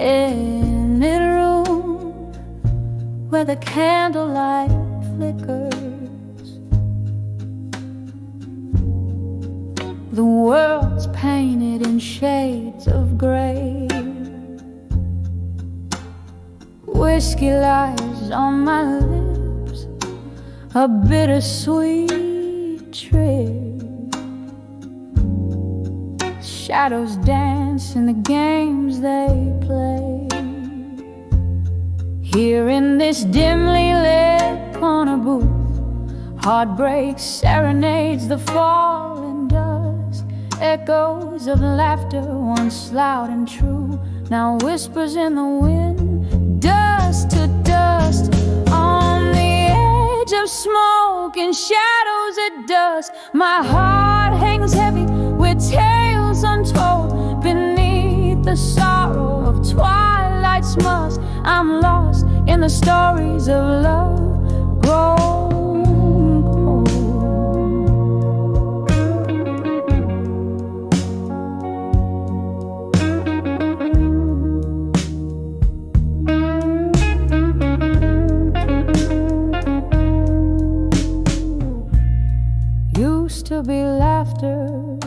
In a room where the candlelight flickers, the world's painted in shades of gray. Whiskey lies on my lips, a bittersweet trick. Shadows dance in the games they play. Here in this dimly lit corner booth, heartbreak serenades the falling dusk. Echoes of laughter once loud and true, now whispers in the wind. Dust to dust on the edge of smoke and shadows at dusk. My heart hangs heavy with tales untold beneath the sorrow of twilight's musk. I'm lost in the stories of love grown cold. Used to be laughter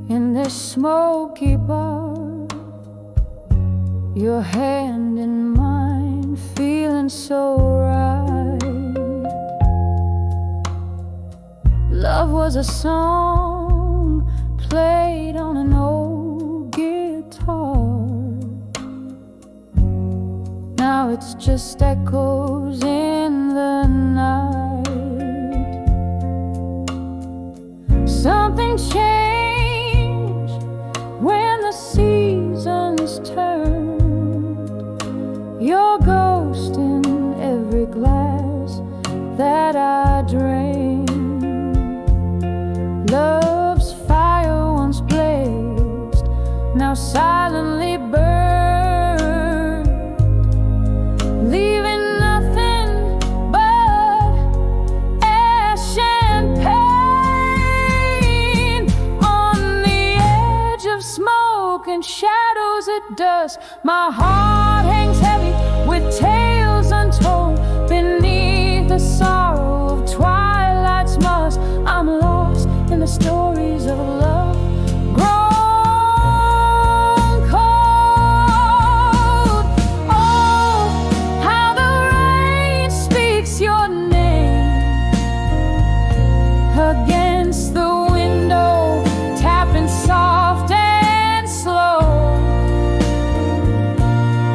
in this smoky bar, your hand in mine, feeling so right. Love was a song played on an old guitar. Now it's just echoes in the night. Something changed when the seasons turned. Your ghost in every glass that I drained. Love's fire once blazed, now silently burned, leaving nothing but ash and pain. On the edge of smoke and shadows at dusk, my heart hangs heavy with tales untold beneath the sorrow of twilight's musk. I'm lost in the stories of love grown cold. Oh, how the rain speaks your name against the window, tapping soft and slow.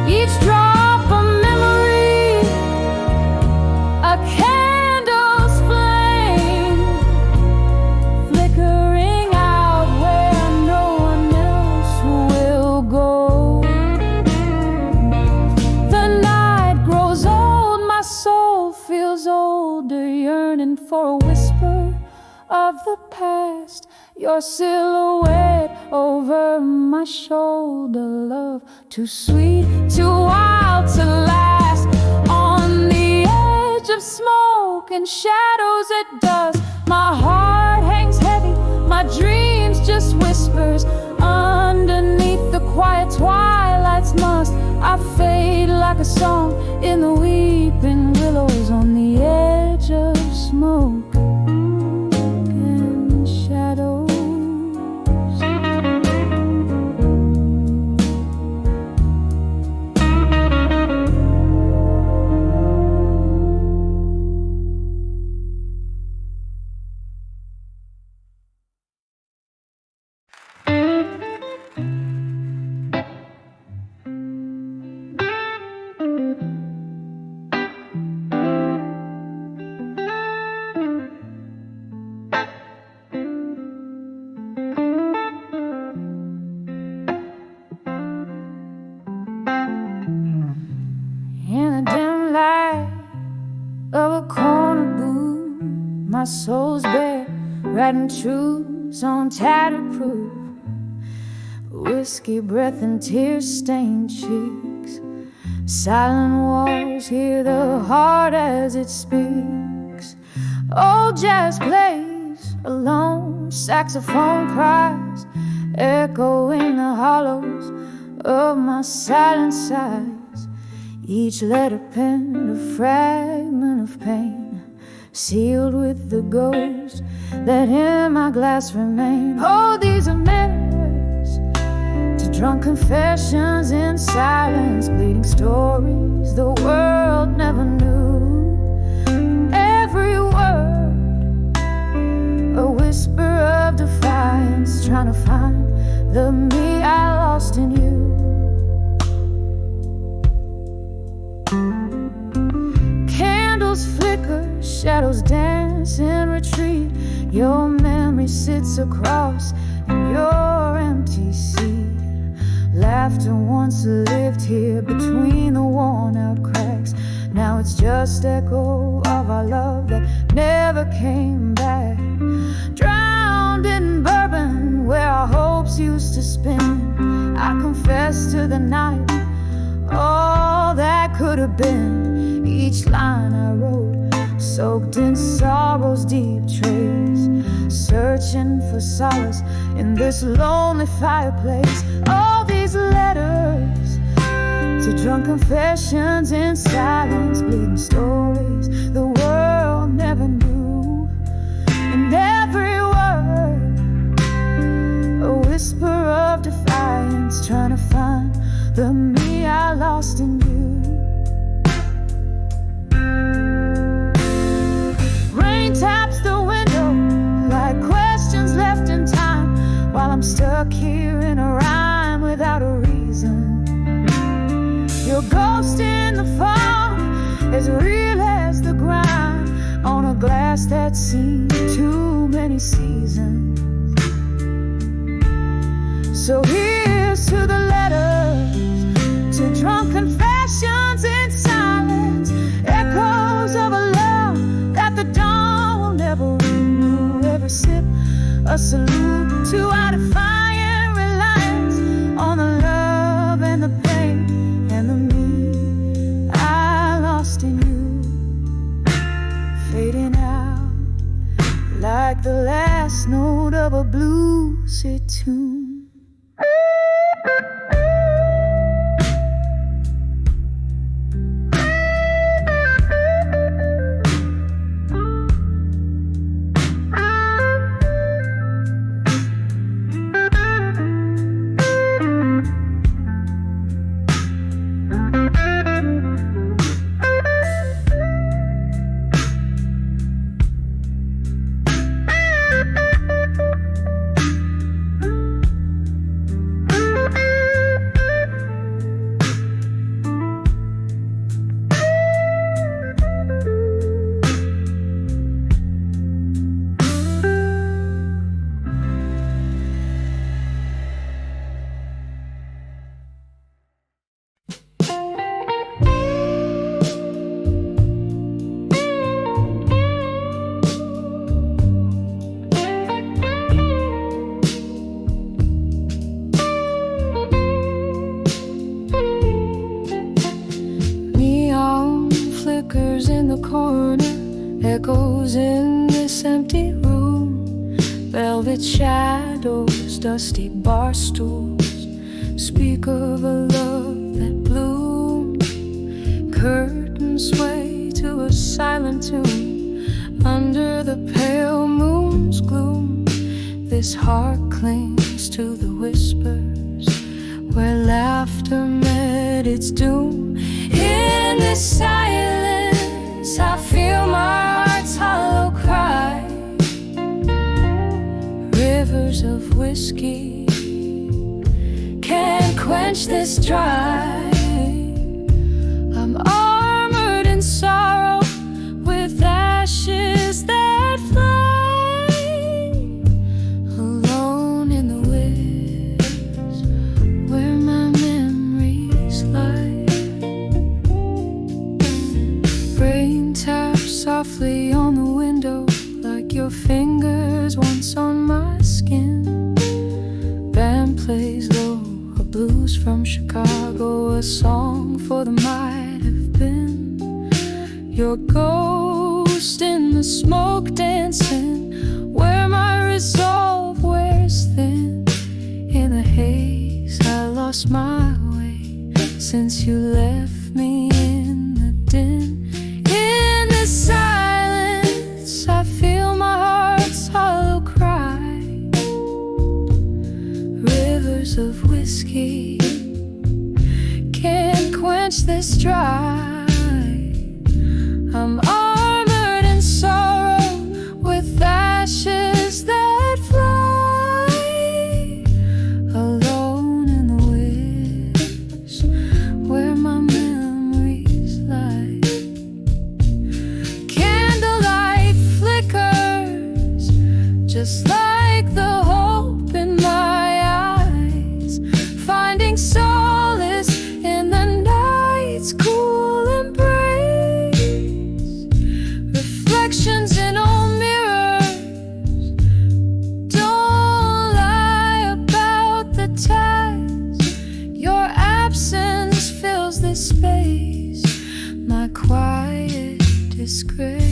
Each drop a memory, a candle's flame, flickering out where no one else will go. The night grows old, my soul feels older, yearning for a whisper of the past. Your silhouette over my shoulder, love too sweet, too wild to last. On the edge of smoke and shadows at dusk, my heart hangs heavy, my dreams just whispers underneath the quiet twilight's musk. I fade like a song in the weeping willows on the edge of smoke and shadows. My soul's bare, riding truths on tattered proof. Whiskey breath and tear-stained cheeks. Silent walls hear the heart as it speaks. Old jazz plays alone, saxophone cries, echo in the hollows of my silent sighs, each letter penned a fragment of pain, sealed with the ghost that in my glass remain. Oh, these are mirrors to drunk confessions in silence, bleeding stories the world never knew. Every word a whisper of defiance, trying to find the me I lost in you. Candles flicker, shadows dance in retreat. Your memory sits across your empty seat. Laughter once lived here between the worn out cracks. Now it's just echo of our love that never came back. Drowned in bourbon where our hopes used to spin, I confess to the night all that could have been. Each line I wrote soaked in sorrow's deep trace, searching for solace in this lonely fireplace. All these letters to drunk confessions in silence, bleeding stories the world never knew. And every word a whisper of defiance, trying to find the me I lost in you. Rain taps the window like questions left in time, while I'm stuck here in a rhyme without a reason. Your ghost in the fog, as real as the grind on a glass that's seen too many seasons. So here's to the letters, to drunk confessions in silence, echoes of a love that the dawn will never renew. Every sip a salute to our defiant reliance on the love and the pain and the me I lost in you, fading out like the last note of a bluesy tune. In the corner, echoes in this empty room, velvet shadows, dusty bar stools, speak of a love that bloomed. Curtains sway to a silent tune under the pale moon's gloom. This heart clings to the whispers where laughter met its doom. In this silence I feel my heart's hollow cry. Rivers of whiskey can't quench this dry. I'm armored in sorrow with ashes that fly, alone in the woods where my memories lie. Rain taps softly on the window like your fingers once on my skin. Band plays low, a blues from Chicago, a song for the might have been. Your ghost in the smoke dancing where my resolve wears thin. In the haze I lost lost my way since you left me in the din. In the silence, I feel my heart's hollow cry. Rivers of whiskey can't quench this dry. I'm armored in sorrow with ashes that fly. Alone in the woods where my memories lie. Candlelight flickers just like the hope in my eyes, finding solace in the night's cool embrace. Reflections in old mirrors don't lie about the task. Your absence fills this space, my quiet disgrace.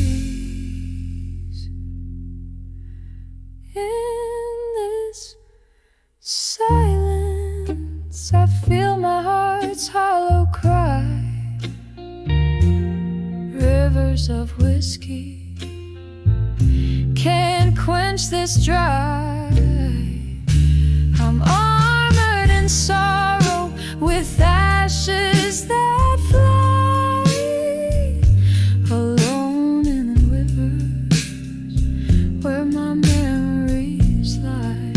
In this silence, I feel my heart's hollow cry. Rivers of whiskey can't quench this dry. I'm armored in sorrow with ashes that fly. Alone in the rivers where my memories lie,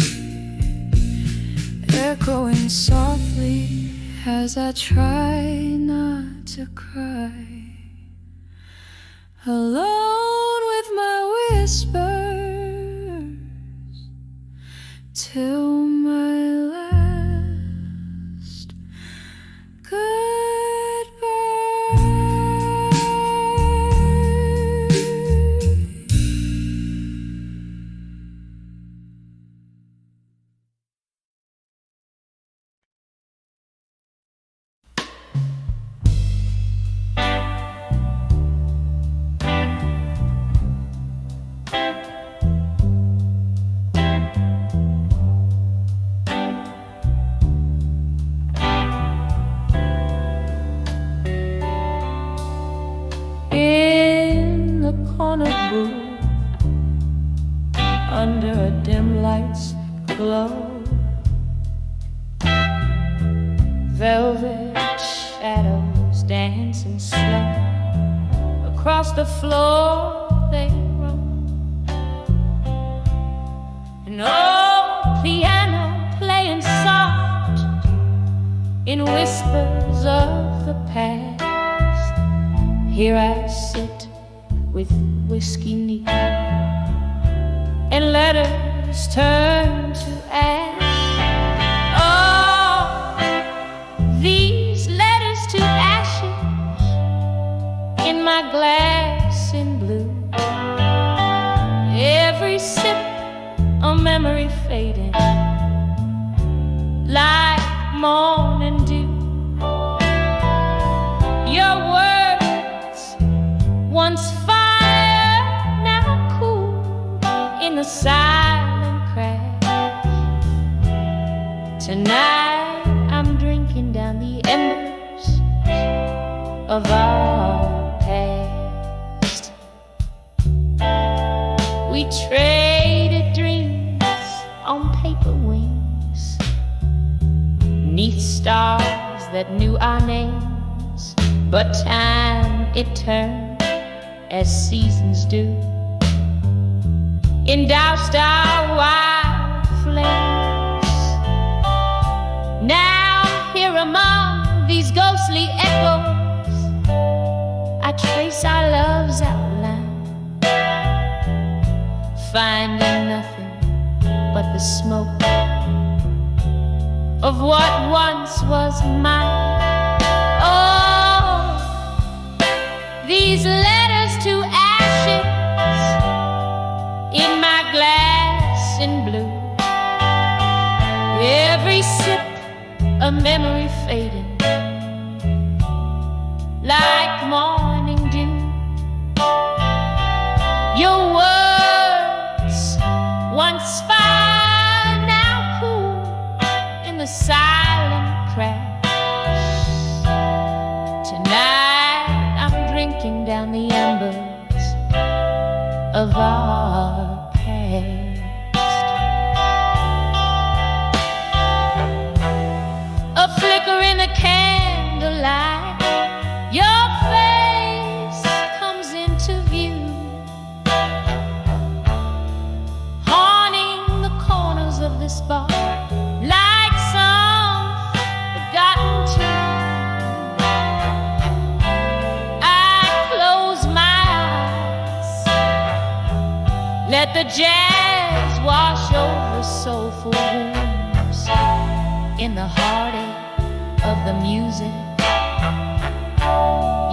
echoing softly as I try not to cry. Alone with my whispers till my last in the corner booth under a dim light's glow. Velvet shadows dancing slow across the floor they roam. An old piano playing soft in whispers of the past. Here I sit with whiskey neat and letters turn to ash. Oh, these letters to ashes in my glass in blue. Every sip a memory fading like morning dew. Your words, once fire, now cool in the silent crash. Tonight I'm drinking down the embers of our past. We traded dreams on paper wings, 'neath stars that knew our names. But time, it turned as seasons do, and doused our wild flames. Now here among these ghostly echoes, I trace our love's outline, finding nothing but the smoke of what once was mine. Oh, these letters to ashes in my glass in blue. Every sip a memory fading like morning dew. Your words, once fire, now cool in the silent the jazz wash over soulful wounds in the heartache of the music.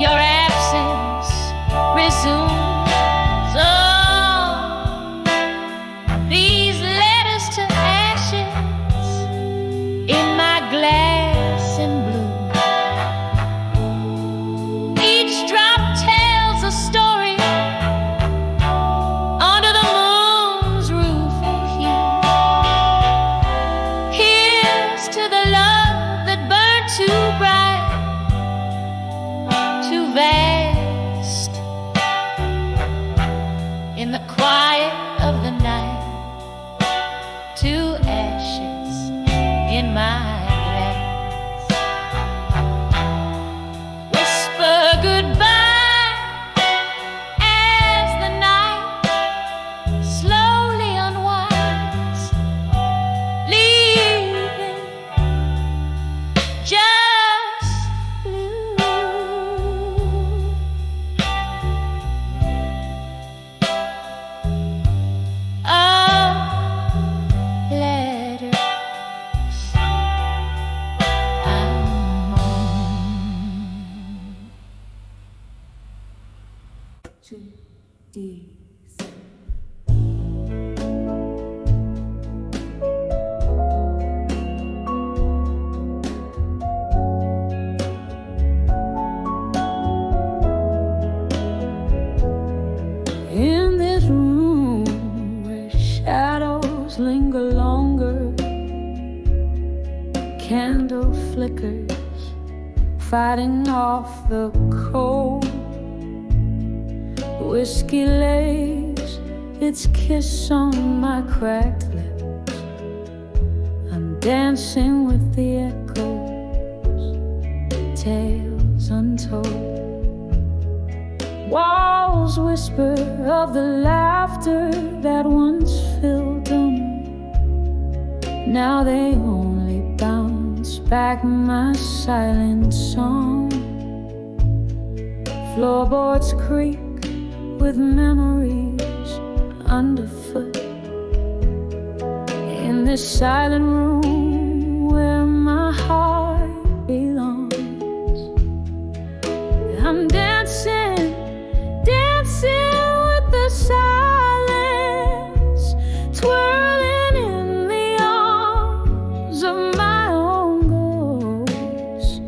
Your absence resumes. Oh, these letters to ashes in my glass and blue. Each drop tells a story under the moon's roof of hue. Here's to the love that burned too bright, too vast, in the quiet of the night, to ashes in my glass. Whisper goodbye as the night slowly unwinds, leaving just blue. Letters I'm on. 2 D. In this room where shadows linger longer, candle flickers fighting off the cold. Whiskey lays its kiss on my cracked lips. I'm dancing with the echoes, tales untold. Walls whisper of the laughter that once filled them. Now they only bounce back my silent song. Floorboards creak with memories underfoot. In this silent room where my heart belongs, I'm dancing, dancing with the silence, twirling in the arms of my own ghost.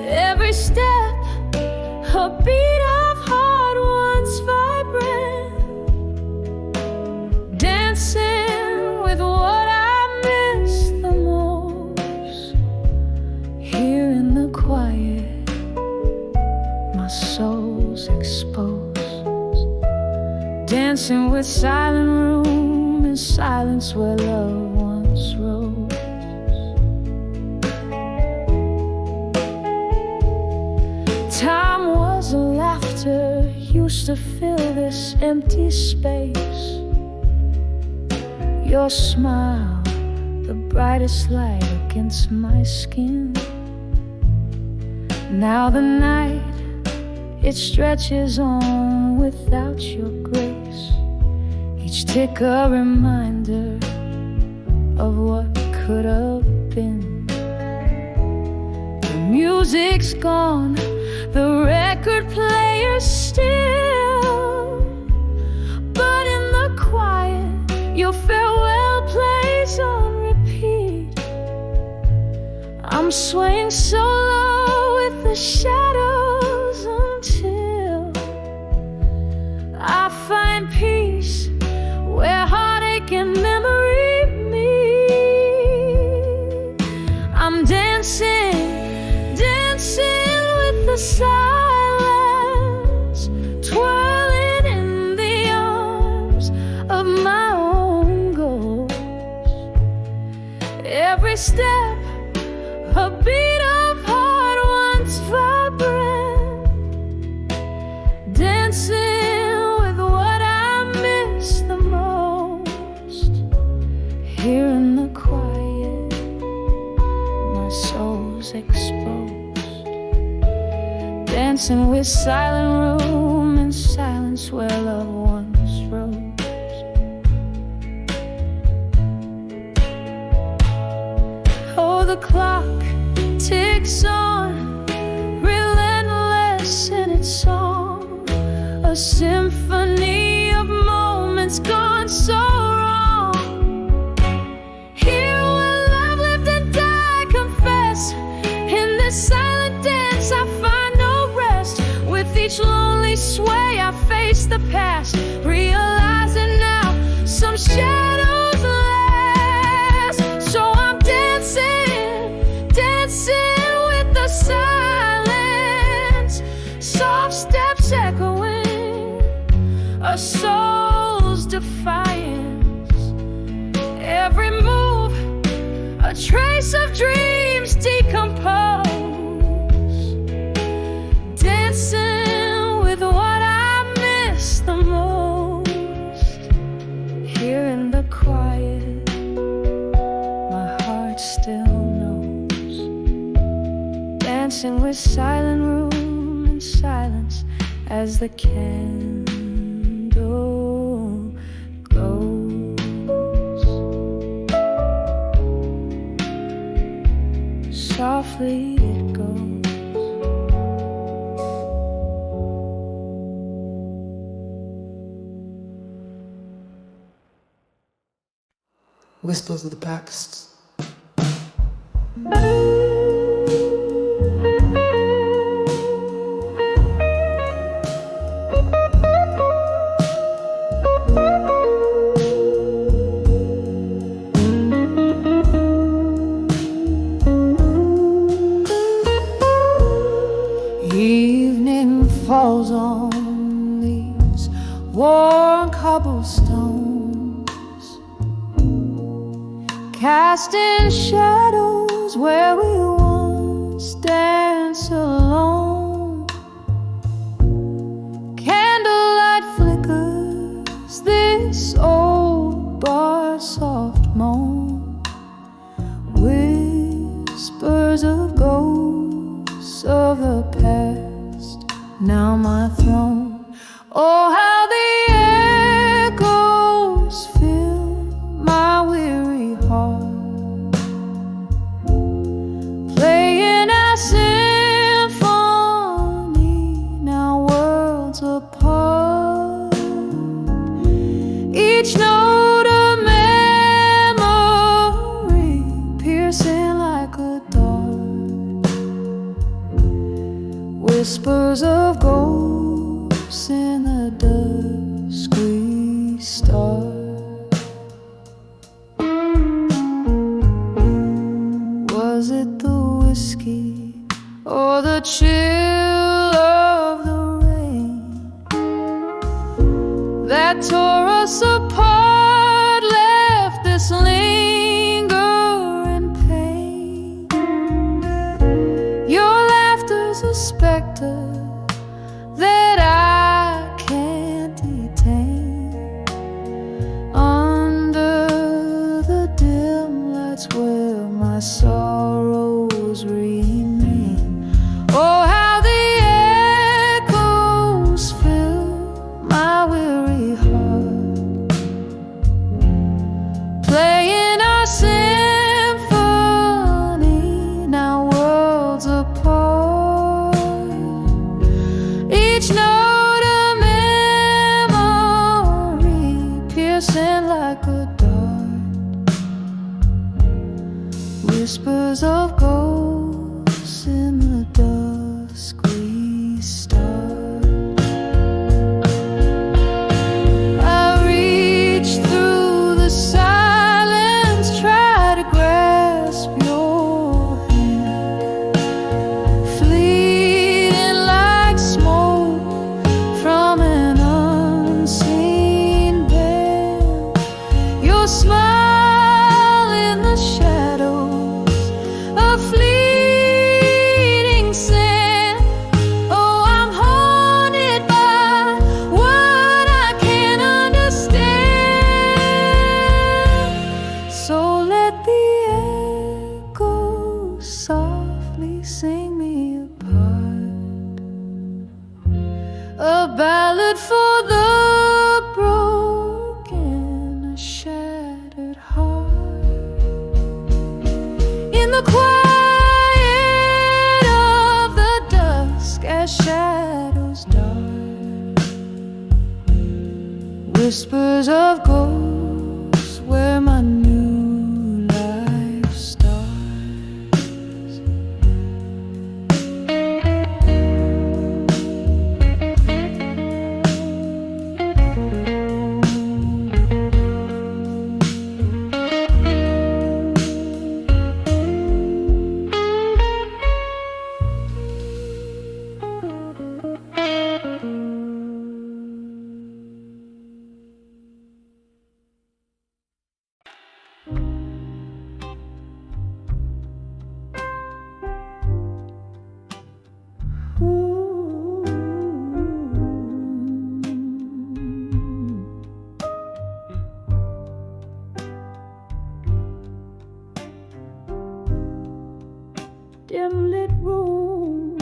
Every step, a beat of heart once vibrant, dancing with what I miss the most. Here in the quiet, my soul's exposed, dancing with silent room in silence where love once rose. Time was a laughter used to fill this empty space. Your smile, the brightest light against my skin. Now the night, it stretches on without your grace. Each tick a reminder of what could have been. The music's gone, the record player's still, but in the quiet, your farewell plays on repeat. I'm swaying so low with the shadows until I find peace where heartache and memory meet. I'm dancing, dancing with the silence, twirling in the arms of my own ghost. Every step, a beat of heart once vibrant, dancing with what I miss the most. Here in the quiet, my soul's exposed, dancing with silent room and silence where love once rose. the clock ticks on, relentless in its song, a symphony of moments gone so wrong. Here where love lived and died, confess, in this silent dance I find no rest. With each lonely sway I face the past, realizing now some shadows last. So I'm dancing, dancing with the silence, soft steps echoing a soul's defiance. Every move a trace of dreams decompose, dancing with what I miss the most. Here in the quiet, my heart still knows, dancing with silent room and silence as the candle glows. Softly it goes. Whispers of the past. Evening falls on these warm cobblestones, casting shadows where we once danced alone. Candlelight flickers this old bar soft moan, whispers of ghosts of the past, now my throne. Oh, how the echoes fill my weary heart, playing our symphony, now worlds apart. Each note a memory, piercing like a dart. Whispers of ghosts in the dusk we start. Was it the whiskey or the chill of the rain that tore us apart, left this lingering pain? Your laughter's a specter that I can't detain, under the dim lights where my sorrows remain. Oh, how the echoes fill my weary heart, playing our symphony, now worlds apart. Each note a memory, piercing like a dart. Whispers of ghosts in the dusk we start. I reach through the silence, try to grasp your hand, fleeting like smoke from an unseen band. Your smile in the shadows, a whispers of ghosts where my new life starts. Dim lit room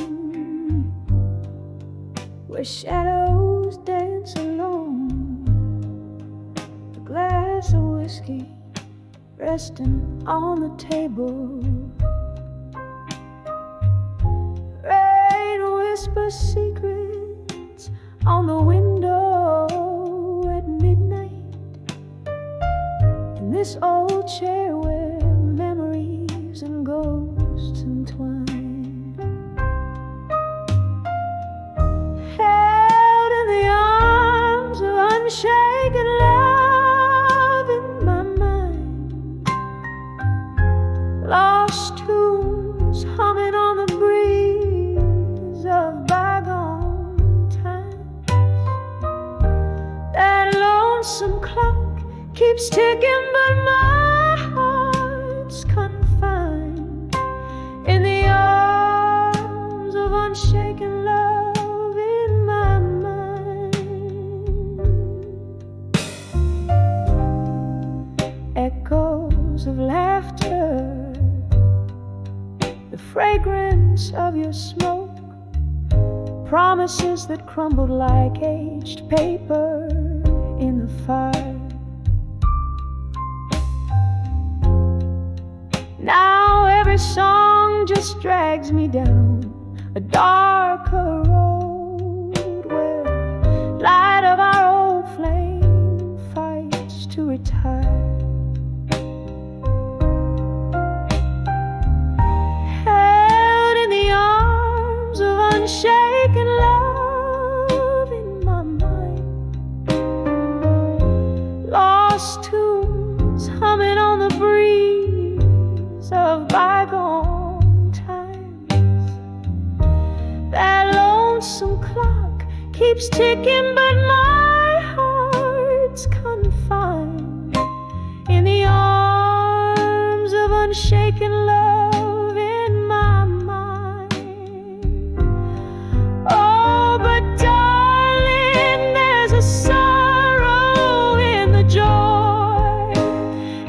where shadows dance alone. A glass of whiskey resting on the table. Rain whispers secrets on the window at midnight. In this old chair where memories and ghosts entwine, held in the arms of unshaken love in my mind. Lost tunes humming on the breeze of bygone times. That lonesome clock keeps ticking, but my heart's confined in the arms of unshaken love in my mind. Echoes of laughter, the fragrance of your smoke, promises that crumbled like aged paper in the fire. Now every song just drags me down a darker road where light of our old flame fights to retire. Held in the arms of unshaken love in my mind. Lost tunes humming on the breeze of bygone times. That lonesome clock keeps ticking, but my heart's confined in the arms of unshaken love in my mind. Oh, but darling, there's a sorrow in the joy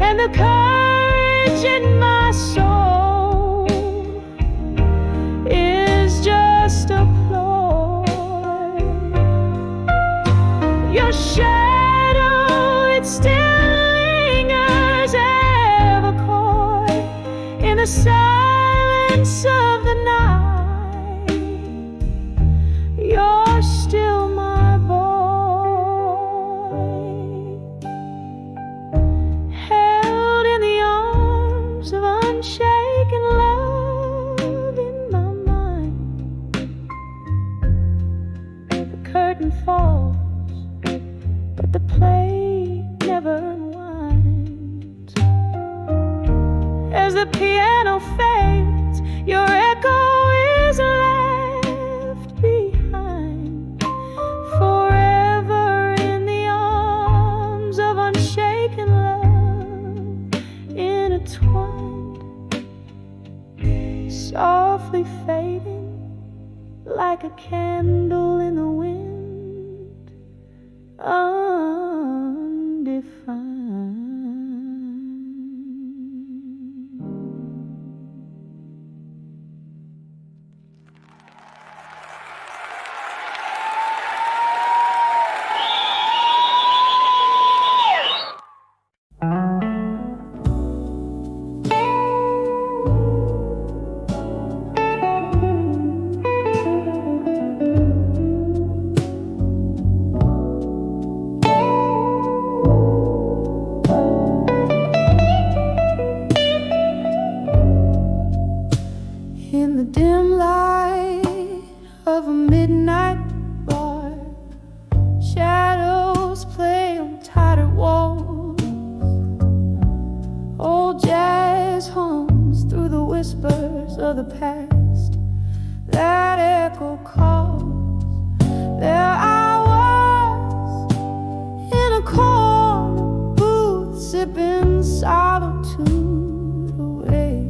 and the courage in my soul is just a ploy. Your shadow, it still lingers ever coy in the silence of the night. You're still my boy, held in the arms of unshaken love in my mind. The curtain falls, but the play never unwinds. As the piano fades, your echo is left behind, forever in the arms of unshaken love, intertwined, softly fading like a candle in the wind, undefined. In the dim light of a midnight bar, shadows play on tattered walls. Old jazz hums through the whispers of the past. That echo calls. There I was in a corner booth, sipping solitude away.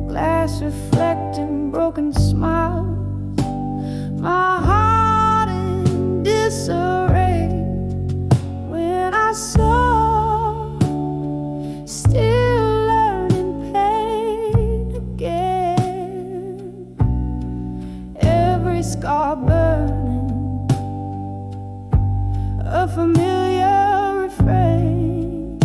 Glass reflecting broken smiles, my heart in disarray. When I saw, still learning pain again, every scar burning, a familiar refrain.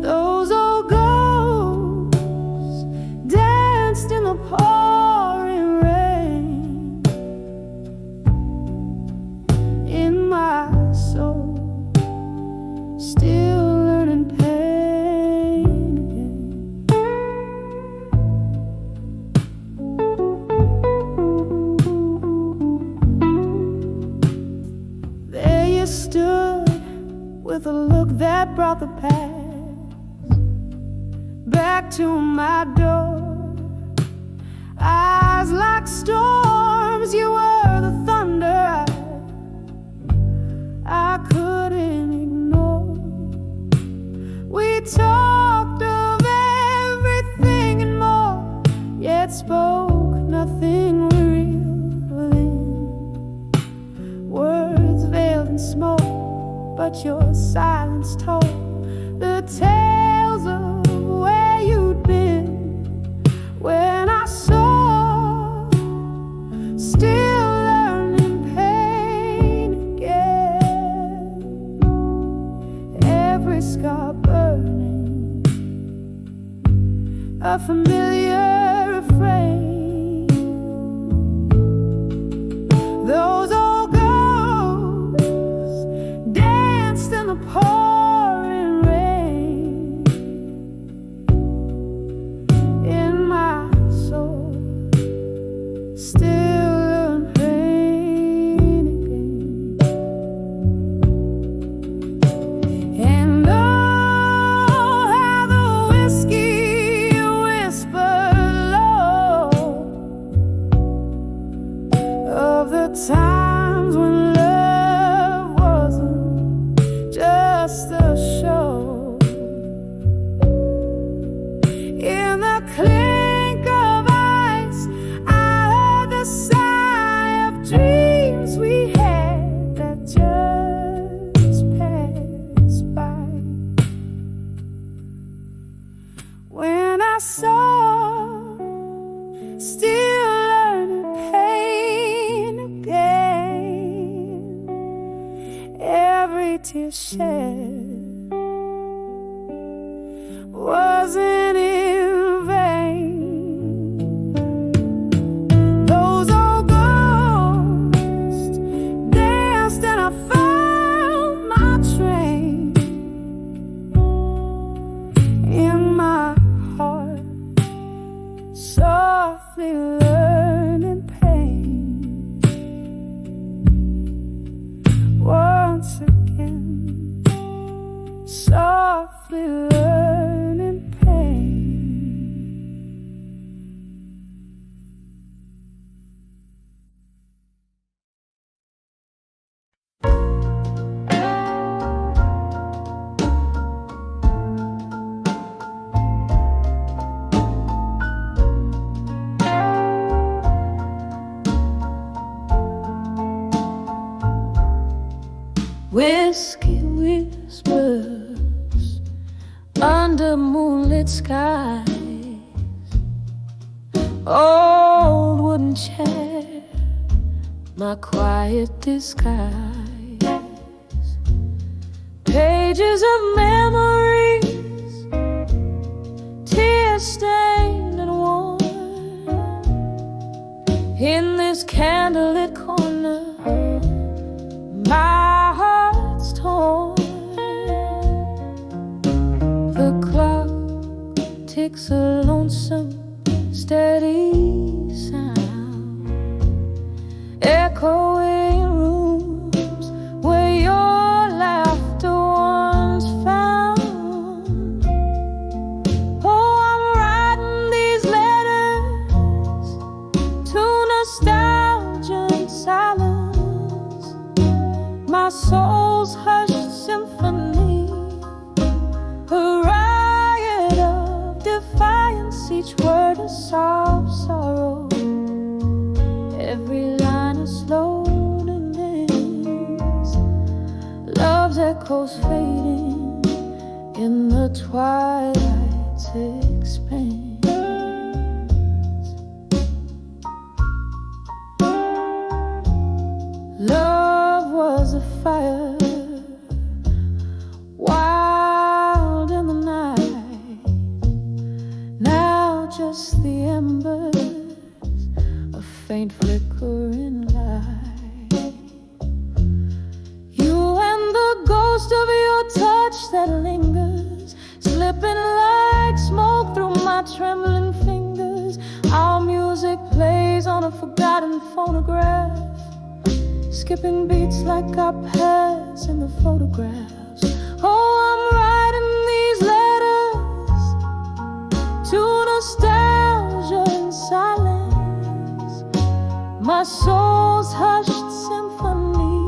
Those old ghosts danced in the pouring rain. In my soul, still learning pain again. There you stood with a look that brought the past back to my door. Eyes like storms, you were the thunder I couldn't ignore. We talked of everything and more, yet spoke nothing real within. Words veiled in smoke, but your silence told the tales of where you'd been. When I saw, still learning pain again, every scar burning, a familiar refrain. Those old ghosts danced in the pouring rain. In my soul, still learn pain again. And oh, how the whiskey whispered low of the times when love wasn't just a show. In the clink of ice, I heard the sigh of dreams we had that just passed by. When I saw, still learning pain again, every tear shed wasn't in vain. Those old ghosts danced and I found my train. In my heart, softly learning pain. Once again, softly learning pain. Whiskey whispers under moonlit skies, old wooden chair, my quiet disguise. Pages of memories, tear stained and worn, in this candlelit corner, my heart's torn. The clock takes a lonesome, steady sound, echoing rooms where your laughter once found. Oh, I'm writing these letters to nostalgia and silence, my soul's hushed symphony, a riot of defiance, each word a sob sorrow, every line a slow dance. Love's echoes fading in the twilight's expanse. Love was a fire, wild in the night. Now just the embers, a faint flickering light. You and the ghost of your touch that lingers, slipping like smoke through my trembling fingers. Our music plays on a forgotten phonograph, skipping beats like our past in the photographs. Oh, I'm writing these letters to nostalgia and silence, my soul's hushed symphony,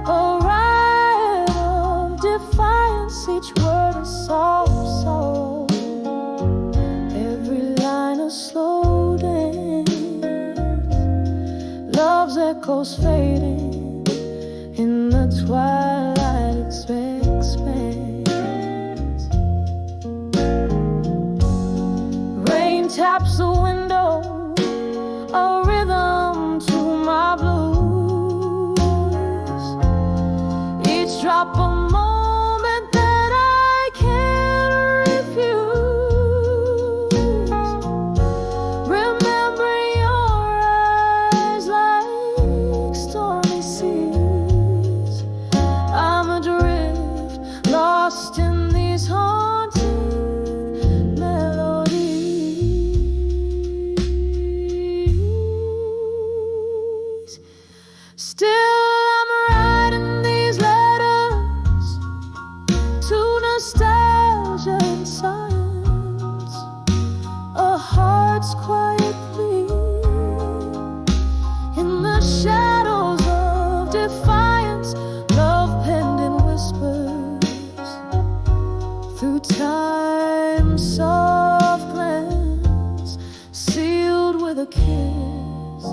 a riot of defiance, each word a soft sorrow, every line a slow dance. Love's echoes fading in the twilight's expanse. Rain taps the window, a rhythm to my blues, each drop a moment that I can't refuse. Remembering your eyes like stormy seas, I'm adrift, lost in these haunting melodies. Still I'm writing these letters to nostalgia and science, a heart's quiet plea in the shadows of defiance. Love penned in whispers through time's soft glance, sealed with a kiss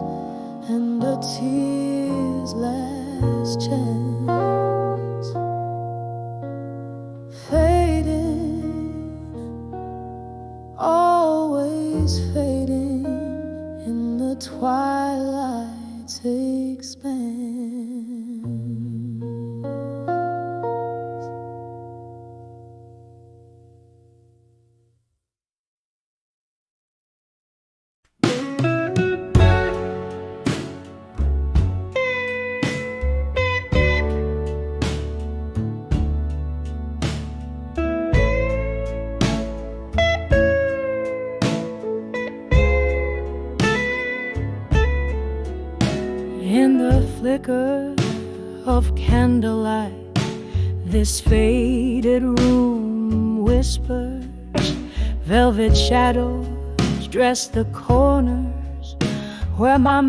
and a tear's last chance. Fading, always fading in the twilight's expanse. In the flicker of candlelight, this faded room whispers, velvet shadows dress the corners where my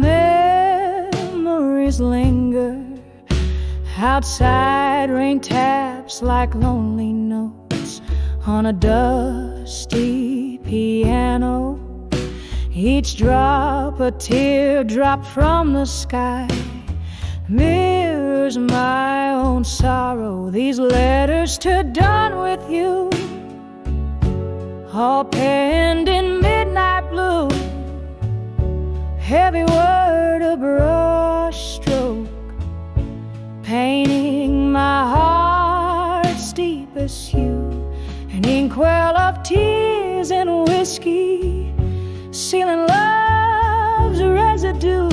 memories linger. Outside, rain taps like lonely notes on a dusty piano, each drop a teardrop from the sky, mirrors my own sorrow. These letters to done with you, all penned in midnight blue, heavy word a brush stroke, painting my heart's deepest hue, an inkwell of tears and whiskey, sealing love's residue.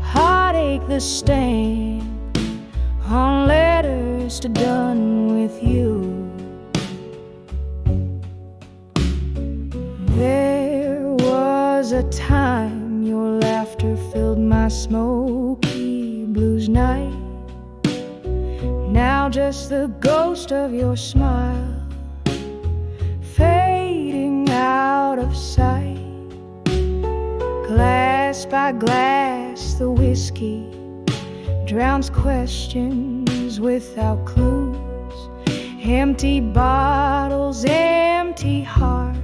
Heartache the stain on letters to done with you. was a time your laughter filled my smoky blues night. Now just the ghost of your smile, fading out of sight. Glass by glass, the whiskey drowns questions without clues. Empty bottles, empty heart,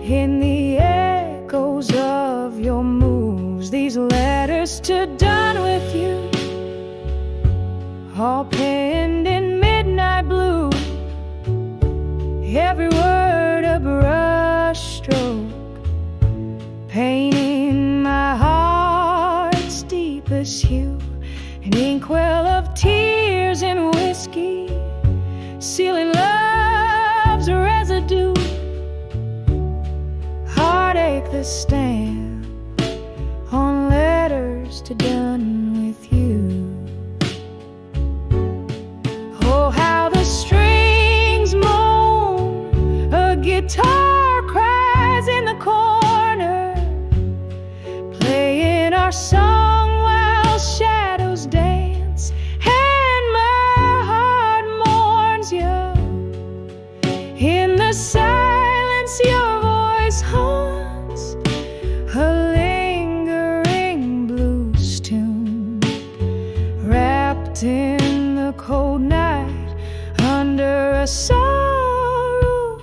in the echoes of your moves. These letters to done with you, all penned in midnight blue. Every word a brush stroke, painting my heart's deepest hue. An inkwell of tears and whiskey, sealing love's residue. Heartache the stamp on letters to done with you. Oh, how the strings moan, a guitar cries in the corner, playing our song while shadows dance, and my heart mourns you. In the silence your voice haunts, a lingering blues tune, wrapped in the cold night under a sorrowful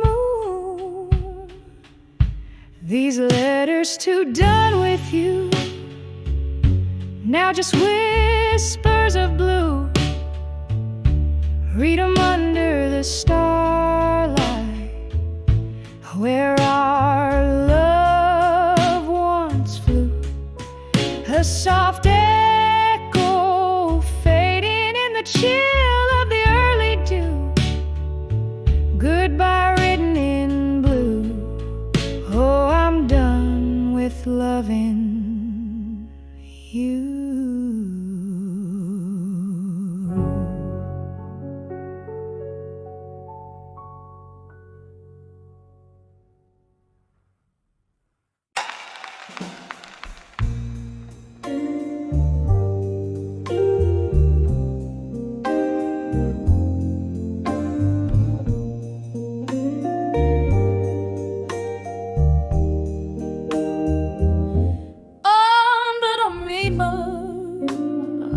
moon. These letters to done with you, now just whispers of blue. Read 'em under the starlight, where our love once flew. A soft echo fading in the chill of the early dew. Goodbye written in blue. Oh, I'm done with loving you.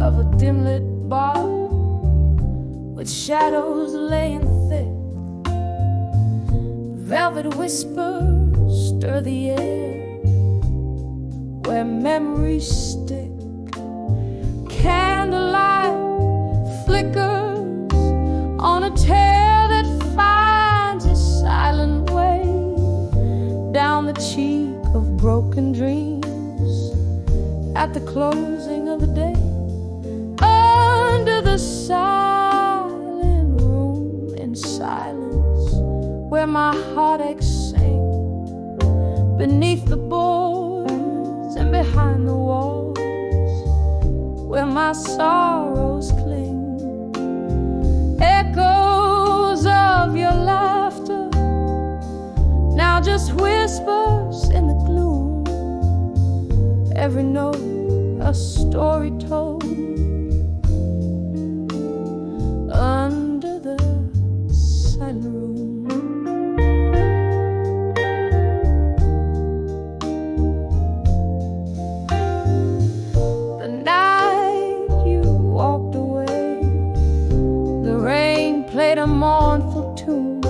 Of a dim-lit bar, with shadows laying thick, velvet whispers stir the air, where memories stick. Candlelight flickers on a tale that finds its silent way down the cheek of broken dreams at the closing of the day. Under the silent room, in silence, where my heartaches sing, beneath the boards and behind the walls, where my sorrows cling. Echoes of your laughter, now just whispers in the gloom. Every note a story told, under the silent room. The night you walked away, the rain played a mournful tune.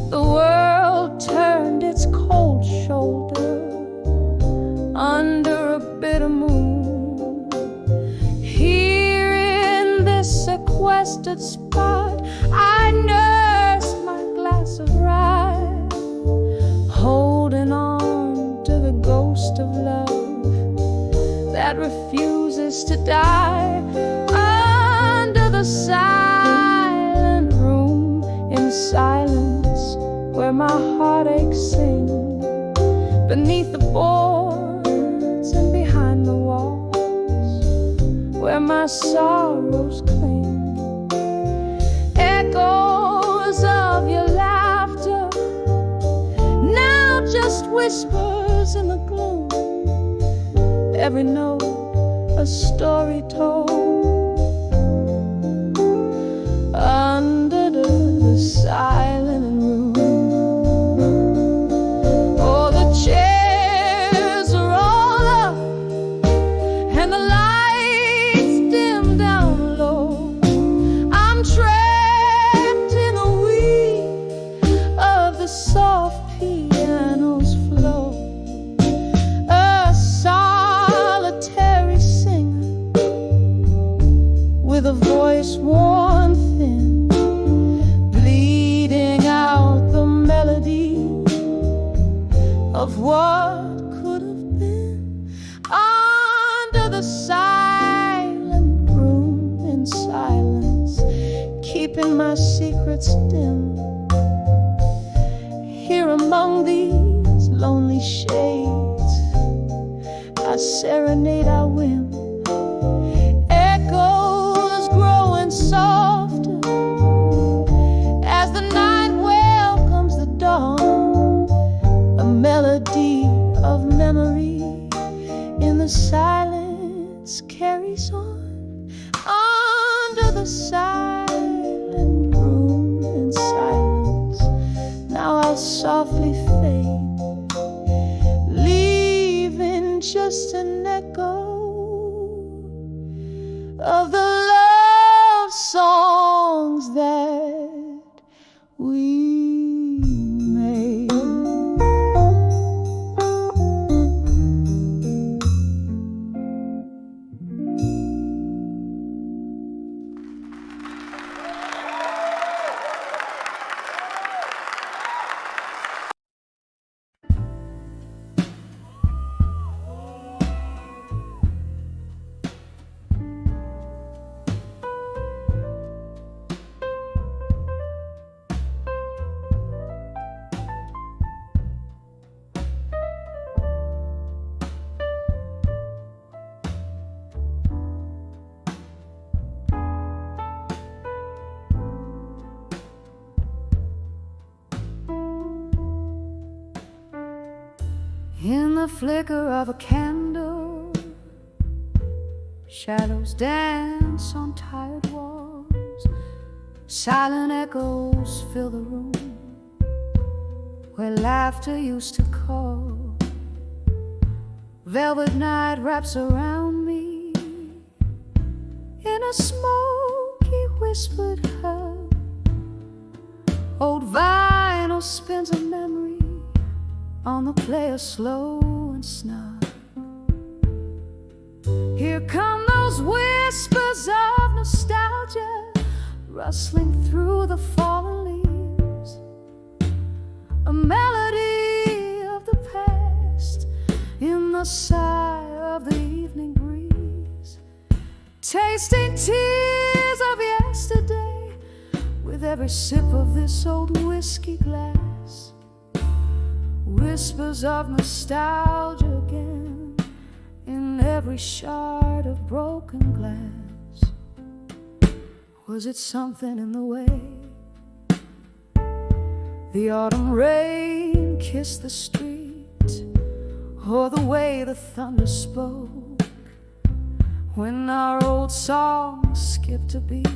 The world turned its cold shoulder under a bitter moon. Sequestered spot, I nursed my glass of rye, holding on to the ghost of love that refuses to die. Under the silent room, in silence, where my heartaches sing, beneath the boards and behind the walls, where my sorrows cling. Echoes of your laughter, now just whispers whispers in the gloom, every note a story told. Under the silent room, oh, the chairs are all up and the lights dim down low. I'm trapped in the weave of the soft piano's flow. A solitary singer with a voice worn thin, bleeding out the melody of what could have been. Under the silent room, in silence, keeping my secrets dim. Here among these lonely shades, I serenade our whim. Echoes growing softer as the night welcomes the dawn. A melody of memory in the silence carries on. Under the silent room, in silence, now I'll softly fade, leaving just an echo of the love songs that we made. In the flicker of a candle, shadows dance on tired walls. Silent echoes fill the room where laughter used to call. Velvet night wraps around me in a smoky whispered hug. Old vinyl spins a memory on the player slow and snug. Here come those whispers of nostalgia rustling through the fallen leaves. A melody of the past in the sigh of the evening breeze. Tasting tears of yesterday with every sip of this old whiskey glass. Whispers of nostalgia again in every shard of broken glass. Was it something in the way the autumn rain kissed the street, or the way the thunder spoke when our old song skipped a beat?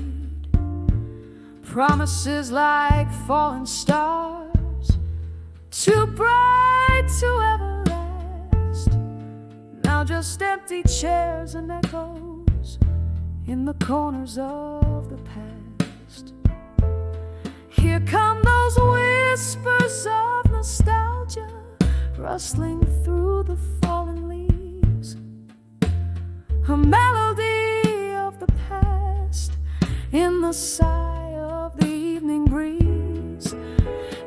Promises like falling stars, too bright to ever last. Now just empty chairs and echoes in the corners of the past. Here come those whispers of nostalgia rustling through the fallen leaves. A melody of the past in the sigh of the evening breeze.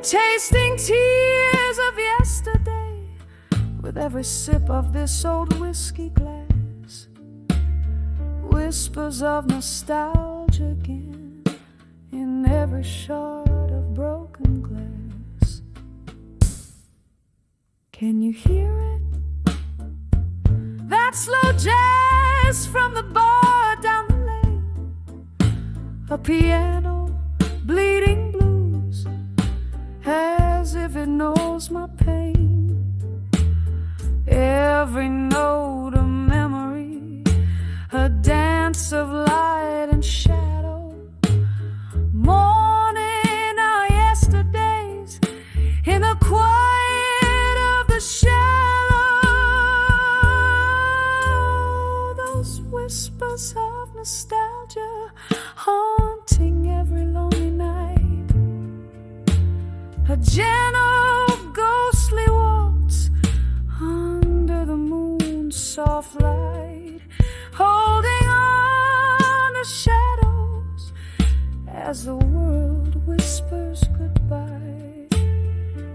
Tasting tears of yesterday with every sip of this old whiskey glass. Whispers of nostalgia again in every shard of broken glass. Can you hear it? That slow jazz from the bar down the lane. A piano bleeding blues as if it knows my pain. every note a memory, a dance of light and shadow. Morning our yesterdays in the quiet of the shallow. Those whispers of nostalgia haunting every lonely night. A gentle ghostly waltz under the moon's soft light, holding on to shadows as the world whispers goodbye.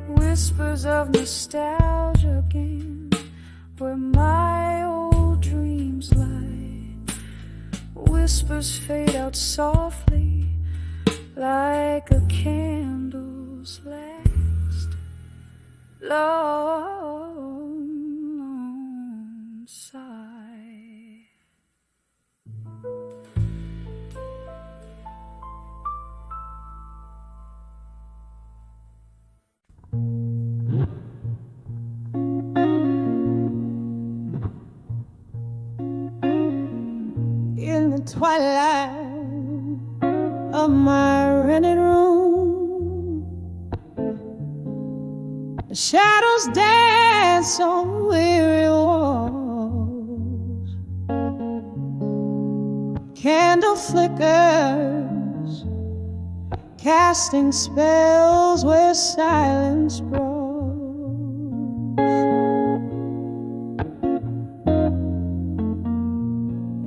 Whispers of nostalgia again, where my old dreams lie. Whispers fade out softly like a candle's last long sigh. In the twilight of my rented room, the shadows dance on weary walls. Candle flickers, casting spells where silence brawls.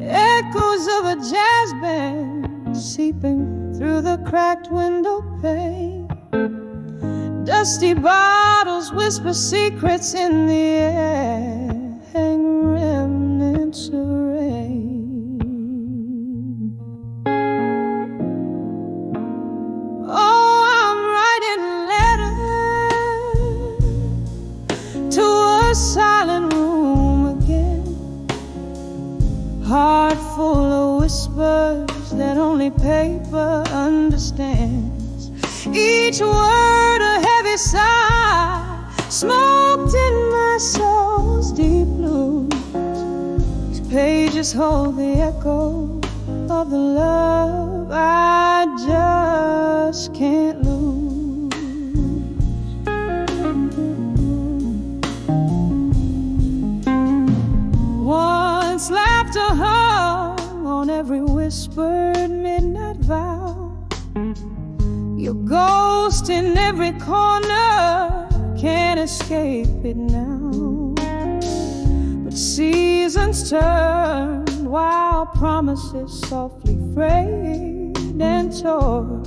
Echoes of a jazz band seeping through the cracked window pane. Dusty bottles whisper secrets in the air, hang remnants of rain. Oh, I'm writing letters to a silent room again, heart full of whispers that only paper understands. Each word a heavy sigh, smoked in my soul's deep blues. These pages hold the echo of the love I just can't lose. Once laughter hung on every whispered midnight vow. Your ghost in every corner, can't escape it now. But seasons turn while promises softly frayed and tore.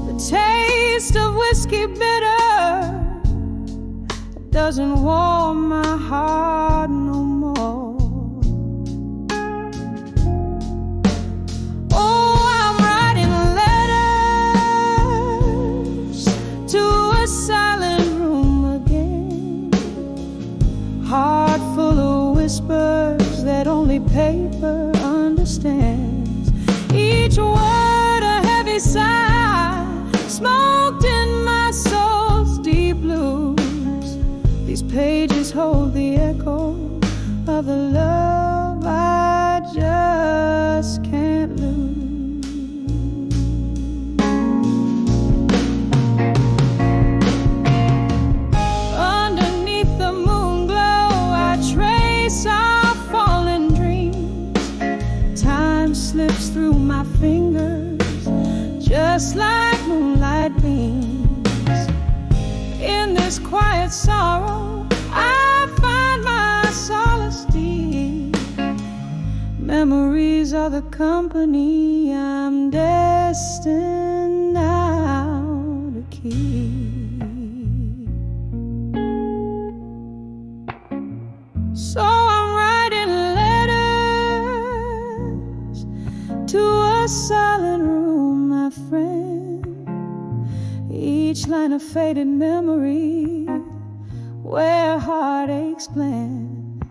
The taste of whiskey bitter doesn't warm my heart no more. Heart full of whispers that only paper understands. Each word a heavy sigh, smoked in my soul's deep blues. These pages hold the echo of the love I just can't lose. Slips through my fingers just like moonlight beams. In this quiet sorrow I find my solace deep. Memories are the company I'm destined now to keep. So I'm writing letters to a silent room, my friend. Each line a faded memory where heartaches blend.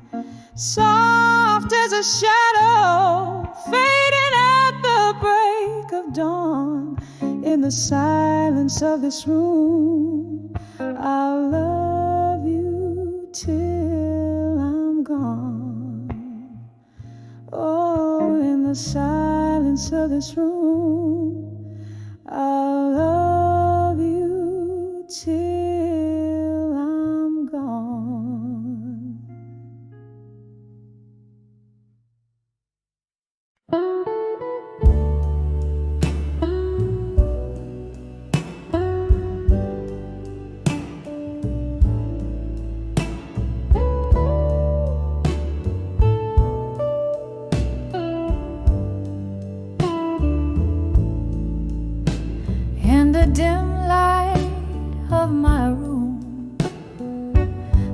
Soft as a shadow, fading at the break of dawn in the silence silence of this room, I'll love you till I'm gone. Oh, in the silence of this room, I'll love you till I'm gone. In the dim light of my room,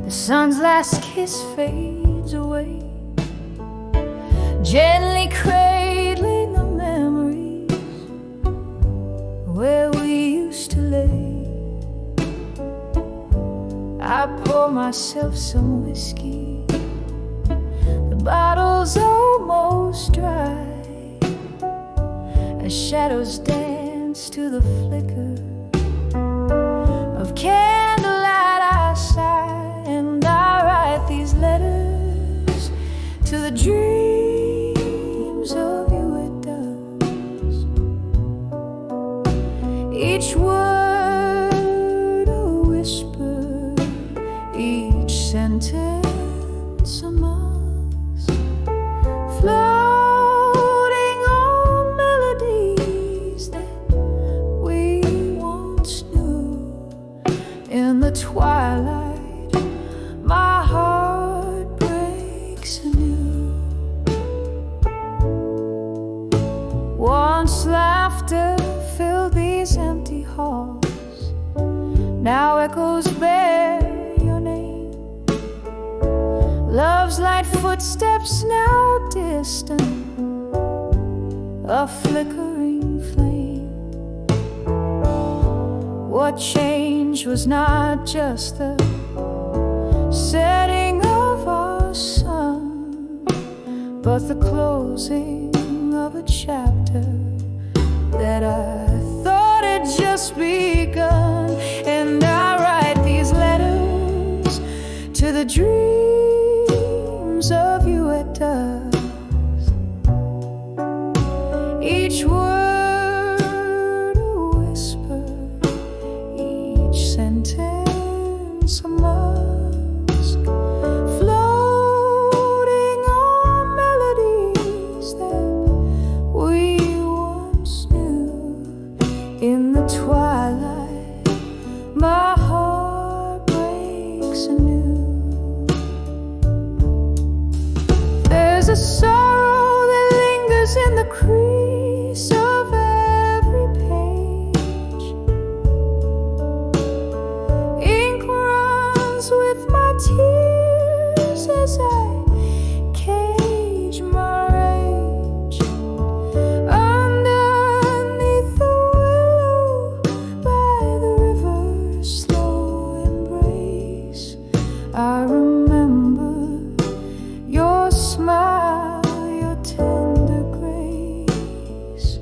the sun's last kiss fades away, gently cradling the memories where we used to lay. I pour myself some whiskey, the bottle's almost dry, as shadows dance to the flicker of candlelight. I sigh and I write these letters to the dreams of you at dusk. Each word a whisper, each sentence a musk, floating on melodies that we once knew. In the twilight, my heart breaks anew. Once laughter filled these empty halls, now echoes bear your name. Love's light footsteps now distant, a flickering flame. What changed was not just the setting of our sun, but the closing of a chapter that I thought had just begun. And I write these letters to the dreams of you at dusk. Each word a whisper, each sentence a musk, floating on melodies that we once knew. In the twilight, my heart breaks anew. There's a sorrow that lingers in the crease of every page. Ink runs with my tears as I cage my rage. Underneath the willow by the river's slow embrace, I remember your smile, your tender grace.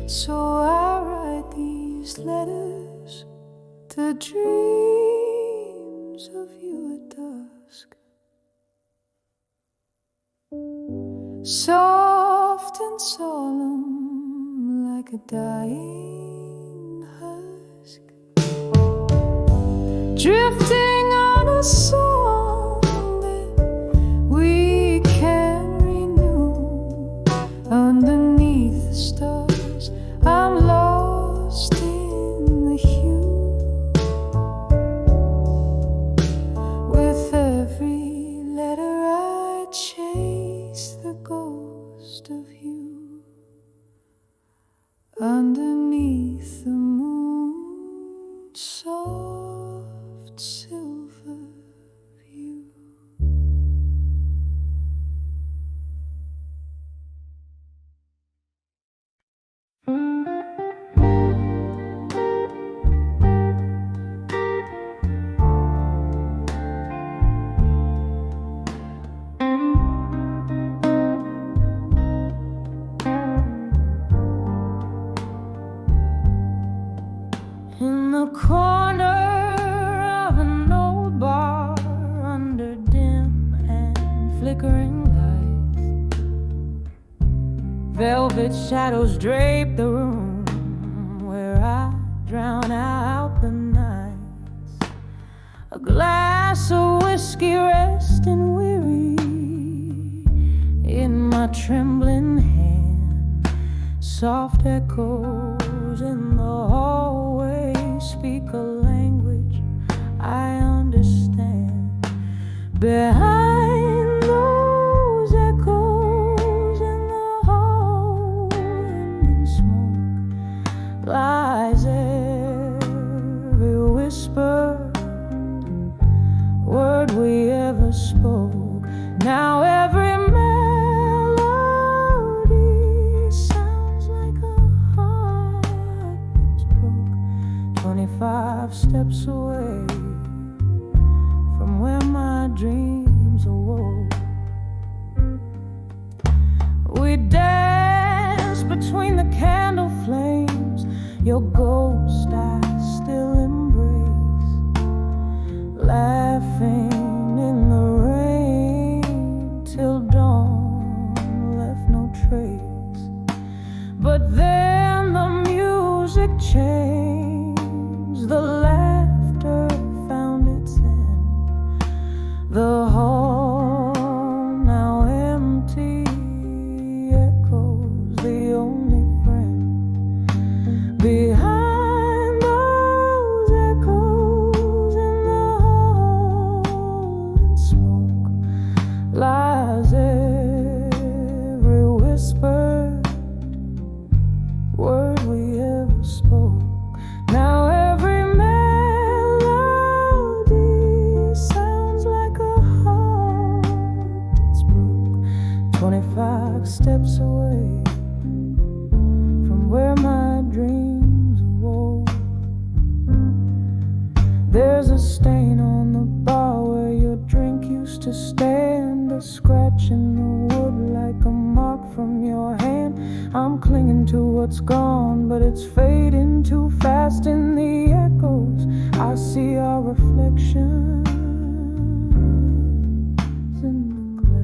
So I write these letters to dreams of you at dusk. Soft and solemn like a dying husk, drifting on a song that we can renew. Underneath the stars, I'm lost in the hue. With every letter I chase the ghost of you. Underneath the moon's soft silver view. the corner of an old bar under dim and flickering lights. Velvet shadows drape the room where I drown out the nights. A glass of whiskey resting weary in my trembling hand. Soft echoes in the hallway speak a language I understand. Behind those echoes in the hall and in smoke lies every whisper, word we ever spoke. Now every melody sounds like a heart that's broke. 25 steps away from where my dreams awoke. We danced between the candle flames. Your ghost I still embrace, laughing in the rain till dawn left no trace. But then the music changed, the laughter found its end. The hall now empty echoes the only friend. Behind those echoes in the hall and smoke lies every whispered word we ever spoke. Now every melody sounds like a heart that's broke. 25 steps away from where my dreams awoke. There's a stain on the bar where your drink used to stand, a scratch in the wood like a mark from your hand. I'm clinging to what's gone, but it's fading too fast in the echoes. I see our reflections in the glass.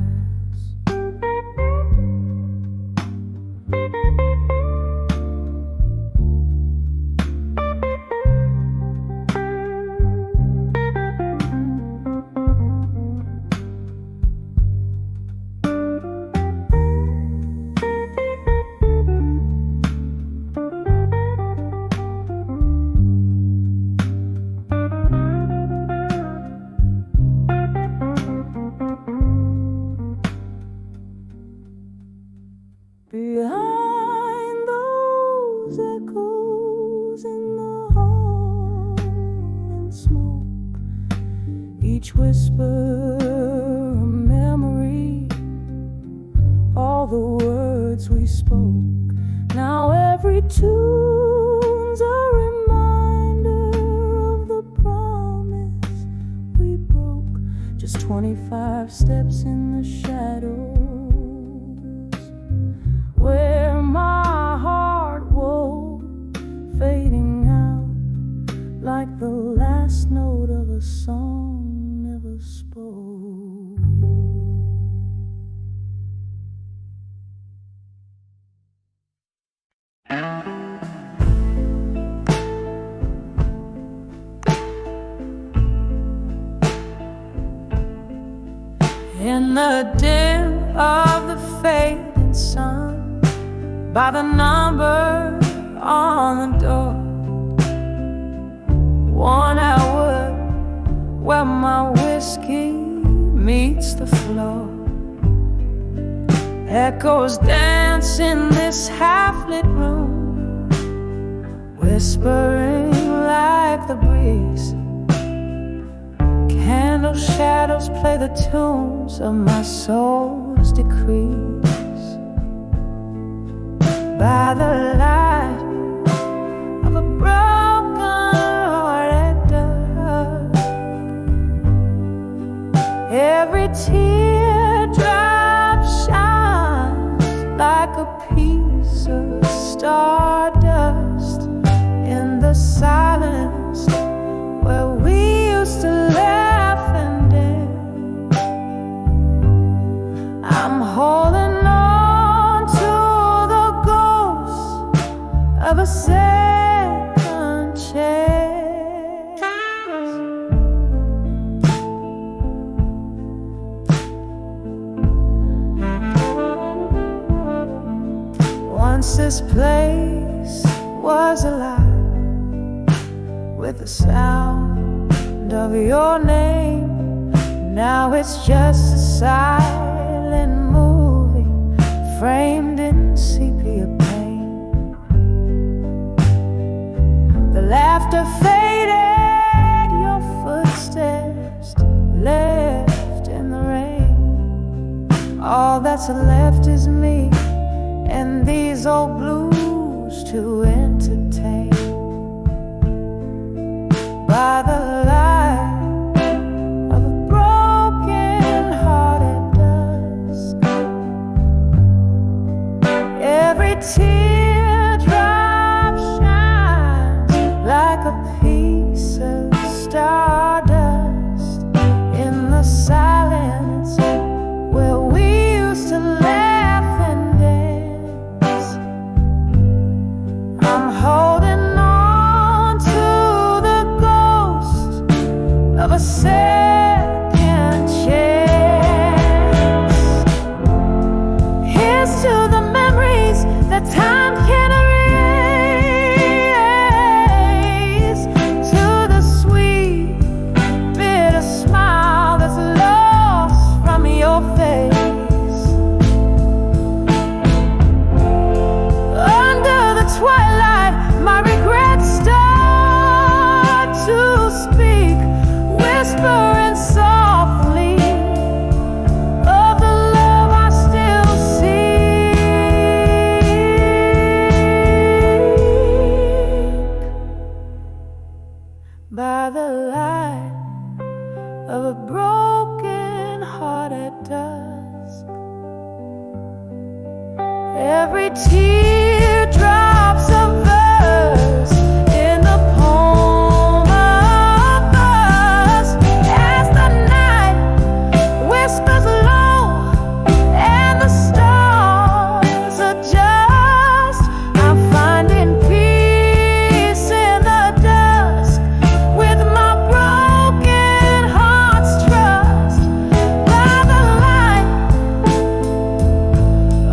Behind those echoes in the hall and smoke, each whisper a memory, all the words we spoke. Now every tune's a reminder of the promise we broke. Just 25 steps in the shadows where my heart woke, fading out like the last note of a song never spoke. In the dim of the fading sun, by the number on the door, 1 hour where my whiskey meets the floor. Echoes dance in this half-lit room, whispering like the breeze. Candle shadows play the tunes of my soul's decrees. By the light of a broken-hearted dove, every teardrop shines like a piece of stardust in the silence of a second chance. Once this place was alive with the sound of your name. Now it's just a silent movie framed in sepia paint. The laughter faded, your footsteps left in the rain. All that's left is me and these old blues to entertain. By the light of a broken heart at dusk, every teardrop shines like a piece of stardust in the silence where we used to laugh and dance. I'm holding on to the ghost of a second chance. Here's to the memories that time can erase, to the sweet, bitter smile that's lost from your face. Under the twilight, my regrets start to speak, whispering softly of the love I still seek. By the light of a broken heart at dusk, every teardrop's a verse in the poem of us. As the night whispers low and the stars adjust, I'm finding peace in the dusk with my broken heart's trust. By the light,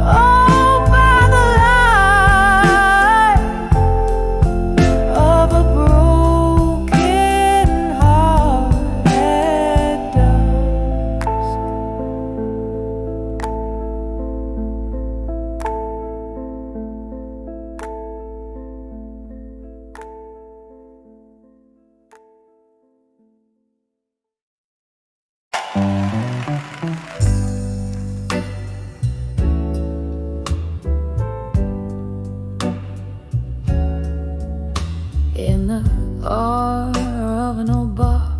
oh, by the light of a broken heart at dusk. In the awe of an old bar,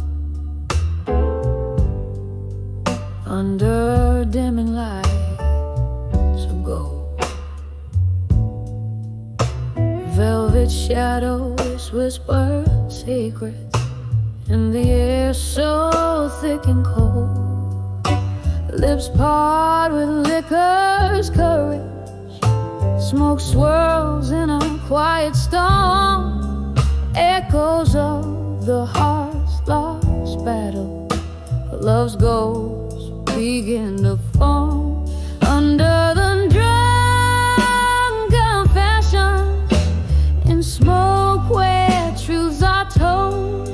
under dimming lights of gold, velvet shadows whisper secrets in the air so thick and cold. Lips part with liquor's courage, smoke swirls in a quiet storm. Echoes of the heart's lost battle, love's ghosts begin to form. Under the drunk confessions in smoke where truths are told,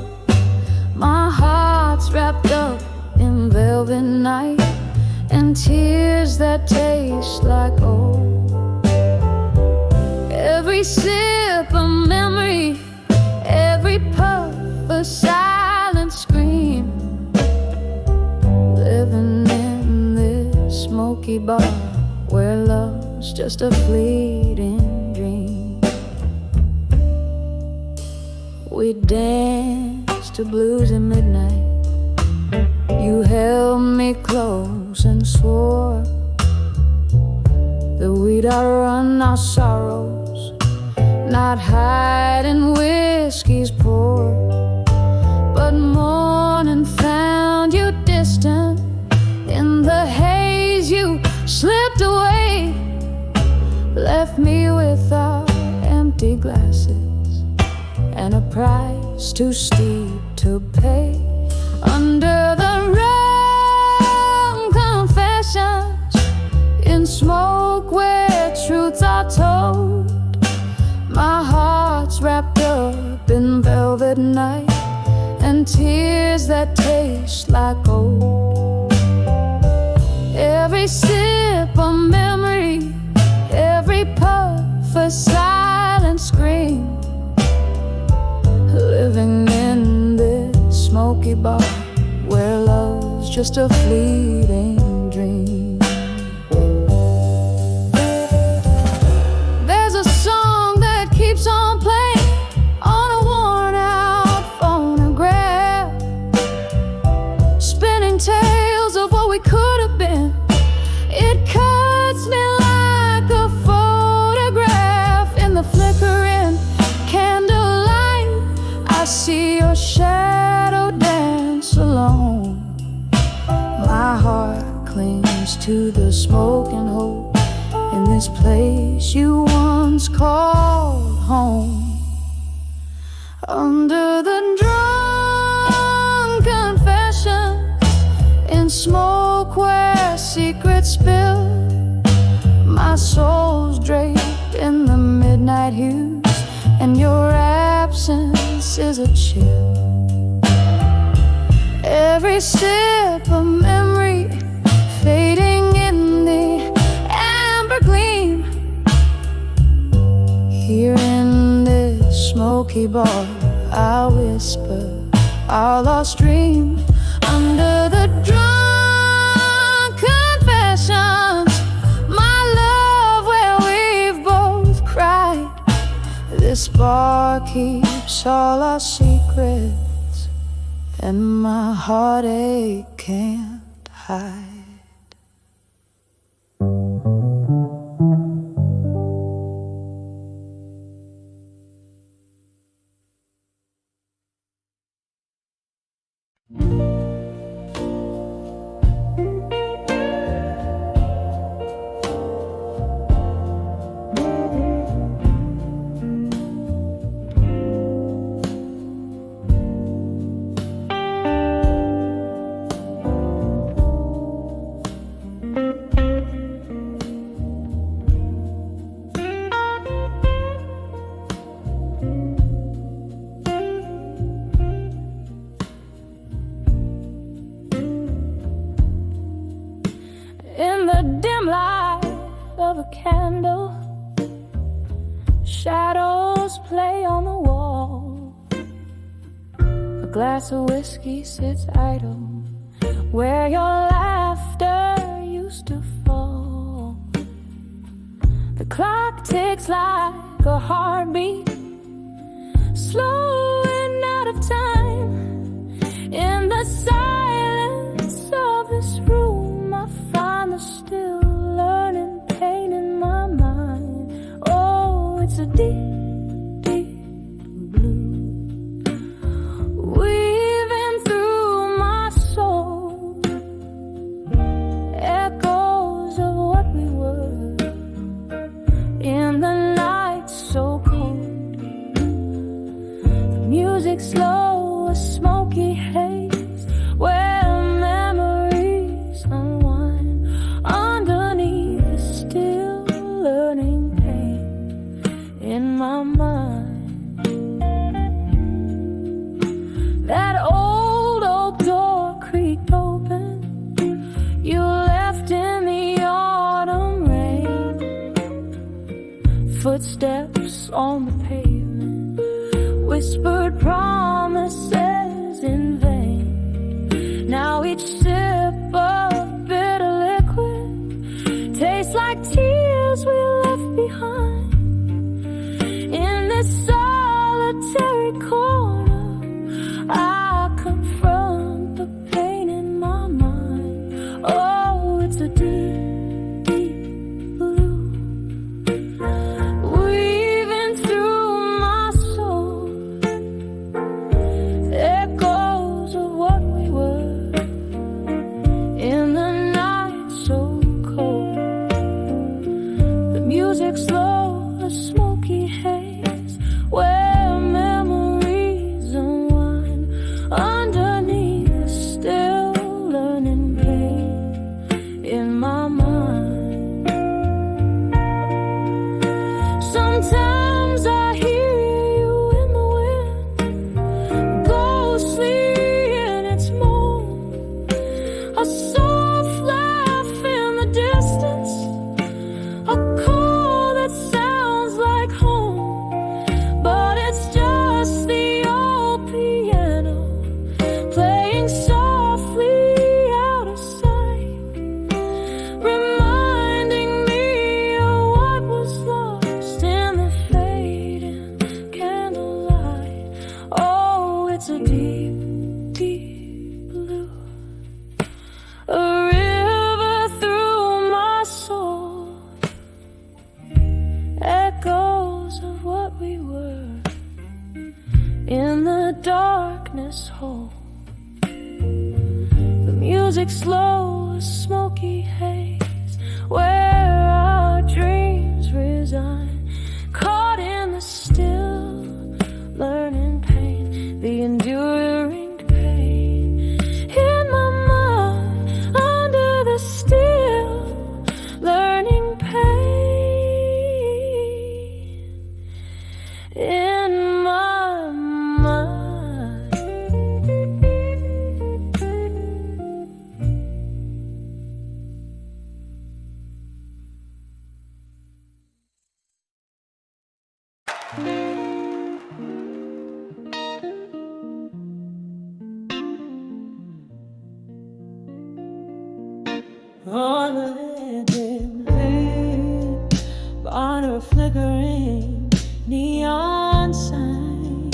my heart's wrapped up in velvet night and tears that taste like old. Every sip a memory, every puff a silent scream, living in this smoky bar where love's just a fleeting dream. We danced to blues at midnight. You held me close and swore that we'd outrun our sorrows, not hide in whiskey's pour. But morning found you distant. In the haze you slipped away, left me with our empty empty glasses and a price too steep to pay. Under the wrong confessions, in smoke where truths are told, my heart's wrapped up in velvet night and tears that taste like gold. Every sip a memory, every puff a silent scream, living in this smoky bar where love's just a fleeting dream. There's a song that keeps on playing on a worn out phonograph, spinning tales of what we could have been. It cuts me like a photograph. In the flickering candlelight, I see your shadow dance alone. My heart clings to the smoke and hope in this place you once called home. Under the drunk confessions, in smoke where secrets spill, my soul's draped in the midnight hues, and your absence is a chill. Every sip a memory, fading in the amber gleam. Here in this smoky bar, I whisper our lost dream. Under the drunk confessions, my love, where we've both cried. This bar keeps all our secrets, and my heartache can't hide. In the dim light of a candle, shadows play on the wall. A glass of whiskey sits idle where your laughter used to fall. The clock ticks like a heartbeat, slowing out of time. In the silence of this room, I find the still learning pain in my mind. Oh, it's a deep, deep blue, weaving through my soul, echoes of what we were in the night so cold. The music slow, a smoky haze where memories unwind underneath the still learning pain in my mind. That old door creaked open, you left in the autumn rain. Footsteps on the pavement, whispered promises in vain. Now each sip of bitter liquid tastes like tears we left behind. In this solitary corner, I confront the pain in my mind. Oh, it's a deep, deep blue, weaving through my soul, echoes of what we were in the darkness hold. The music slow, a smoky haze, where our dreams resign, caught in the still, learning pain, the enduring pain. In my mind, under the still, learning pain. In my mind. On the dim lit, on a flickering neon sign,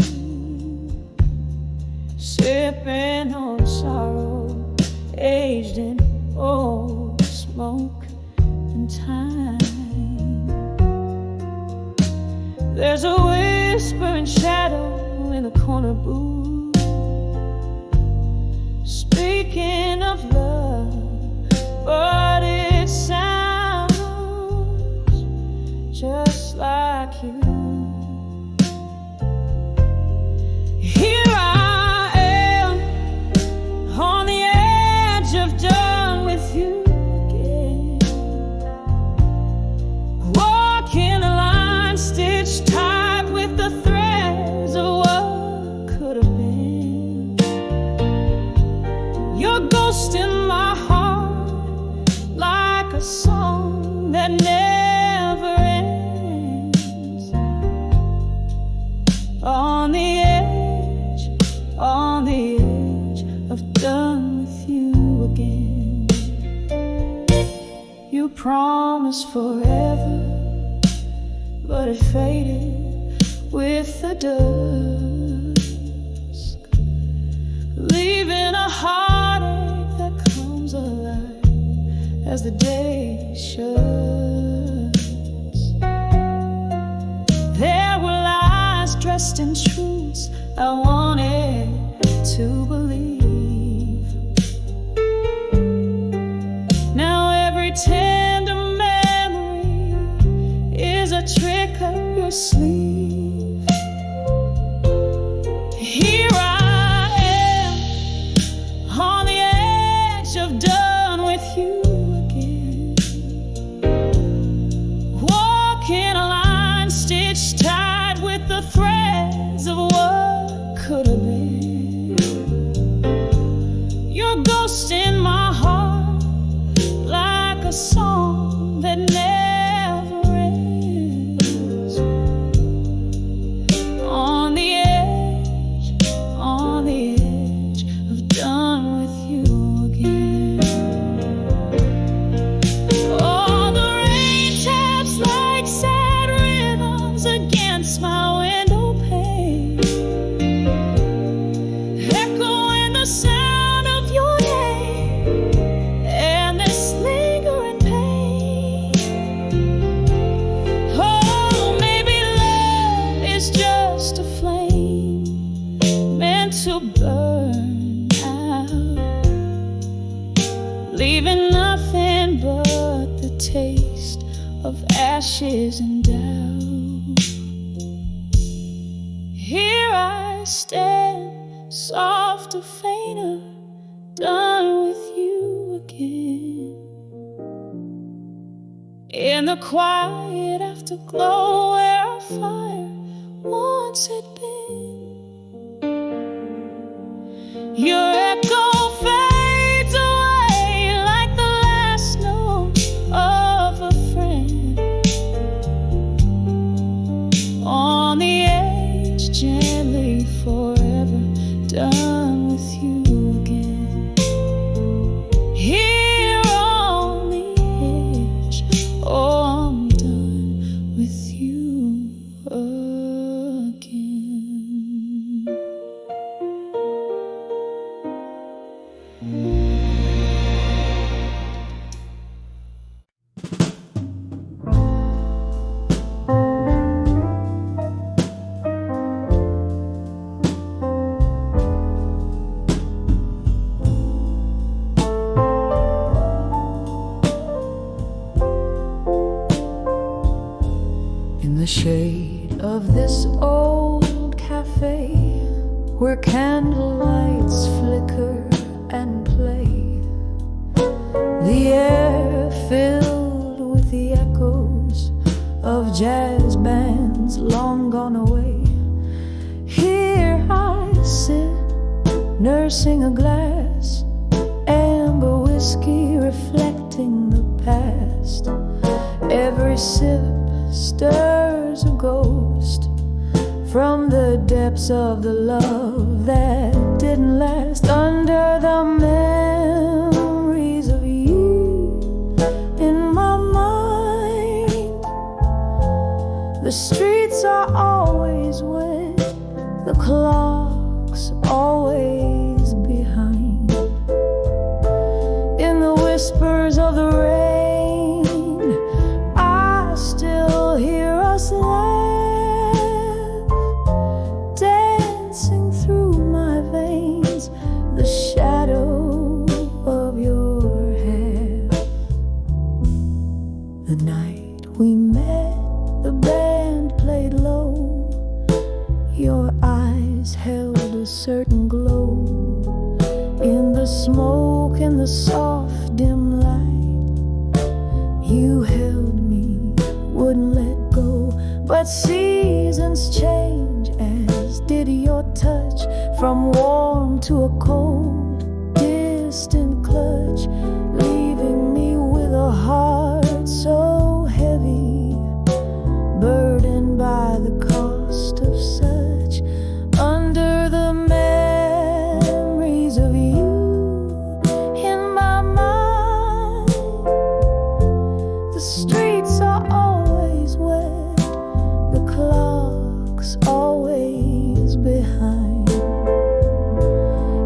sipping on sorrow, aged in old smoke and time. There's a whispering shadow in the corner booth, speaking of love, but it sounds just like you. Here I am, on the edge of done with you again, walking a line stitched tight with the threads of what could have been. Your ghost in my heart, like a song that never ends. On the edge of done with you again. You promised forever, but it faded with the dusk, leaving a heartache that comes alive as the day shuts. There were lies dressed in truths I wanted to believe. Now every tender memory is a trick up your sleeve. Here I am, on the edge of done with you again, walking a line stitched tight with the threads of what could have been. Your ghost in my heart, like a song that never ends. On the edge of done with you again. Oh, the rain taps like sad rhythms against my window pane, echoing the sound of your name and this lingering pain. Oh, maybe love is just a flame meant to burn out, leaving nothing but the taste of ashes and doubt. Here I stand, soft to fainter, done with you again. In the quiet afterglow where our fire once had been, your echo fades away like the last note of a friend. On the edge, gently forever, done with you again. Here on the edge, oh, I'm done with you again. street of this old cafe where candlelights flicker and play, the air filled with the echoes of jazz bands long gone away. Here I sit, nursing a glass, amber whiskey reflecting the past. Every sip stirs a ghost from the depths of the love that didn't last. Under the memories of you in my mind, the streets are always wet, the clock's always behind. In the whispers of the rain, I still hear us laugh, dancing through my veins, the shadow of your hair. The night we met, the band played low, your eyes held a certain glow. In the smoke, in the soft dim light, you held me, wouldn't let go. But seasons change, as did your touch, from warm to a cold, distant clutch, leaving me with a heart so heavy, burdened by the cost of such. Under the memories of you in my mind, the streets are always wet, the clock's always behind.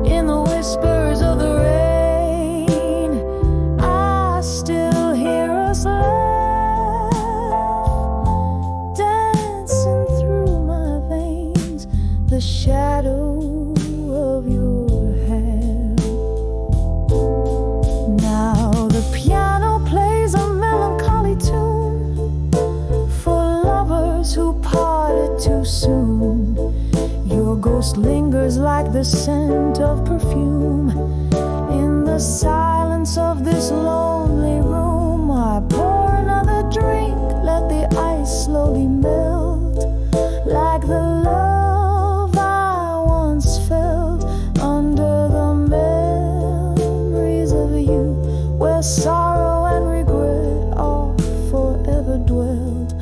In the whispers of the rain, I still hear us laugh, dancing through my veins, the shadow of your hair. Now the piano plays a melancholy tune for lovers who parted too soon. Your ghost lingers like the scent of perfume. In the silence of this lonely room, I pour another drink, let the ice slowly melt, like the love I once felt. Under the memories of you, where sorrow and regret are forever dwelled.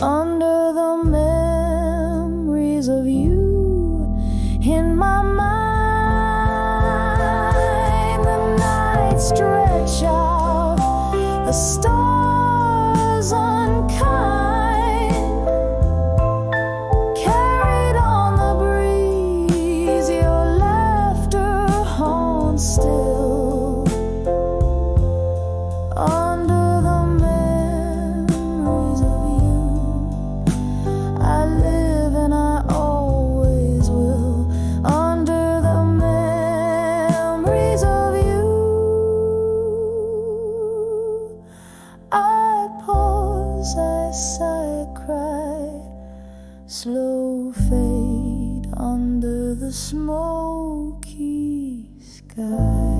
Under the memories of you in my mind, the nights stretch out, the stars unkind, carried on the breeze, your laughter haunts still. Under the memories of you, I live and I always will. Under the memories of you, I pause, I sigh, I cry, slow fade under the smoky sky.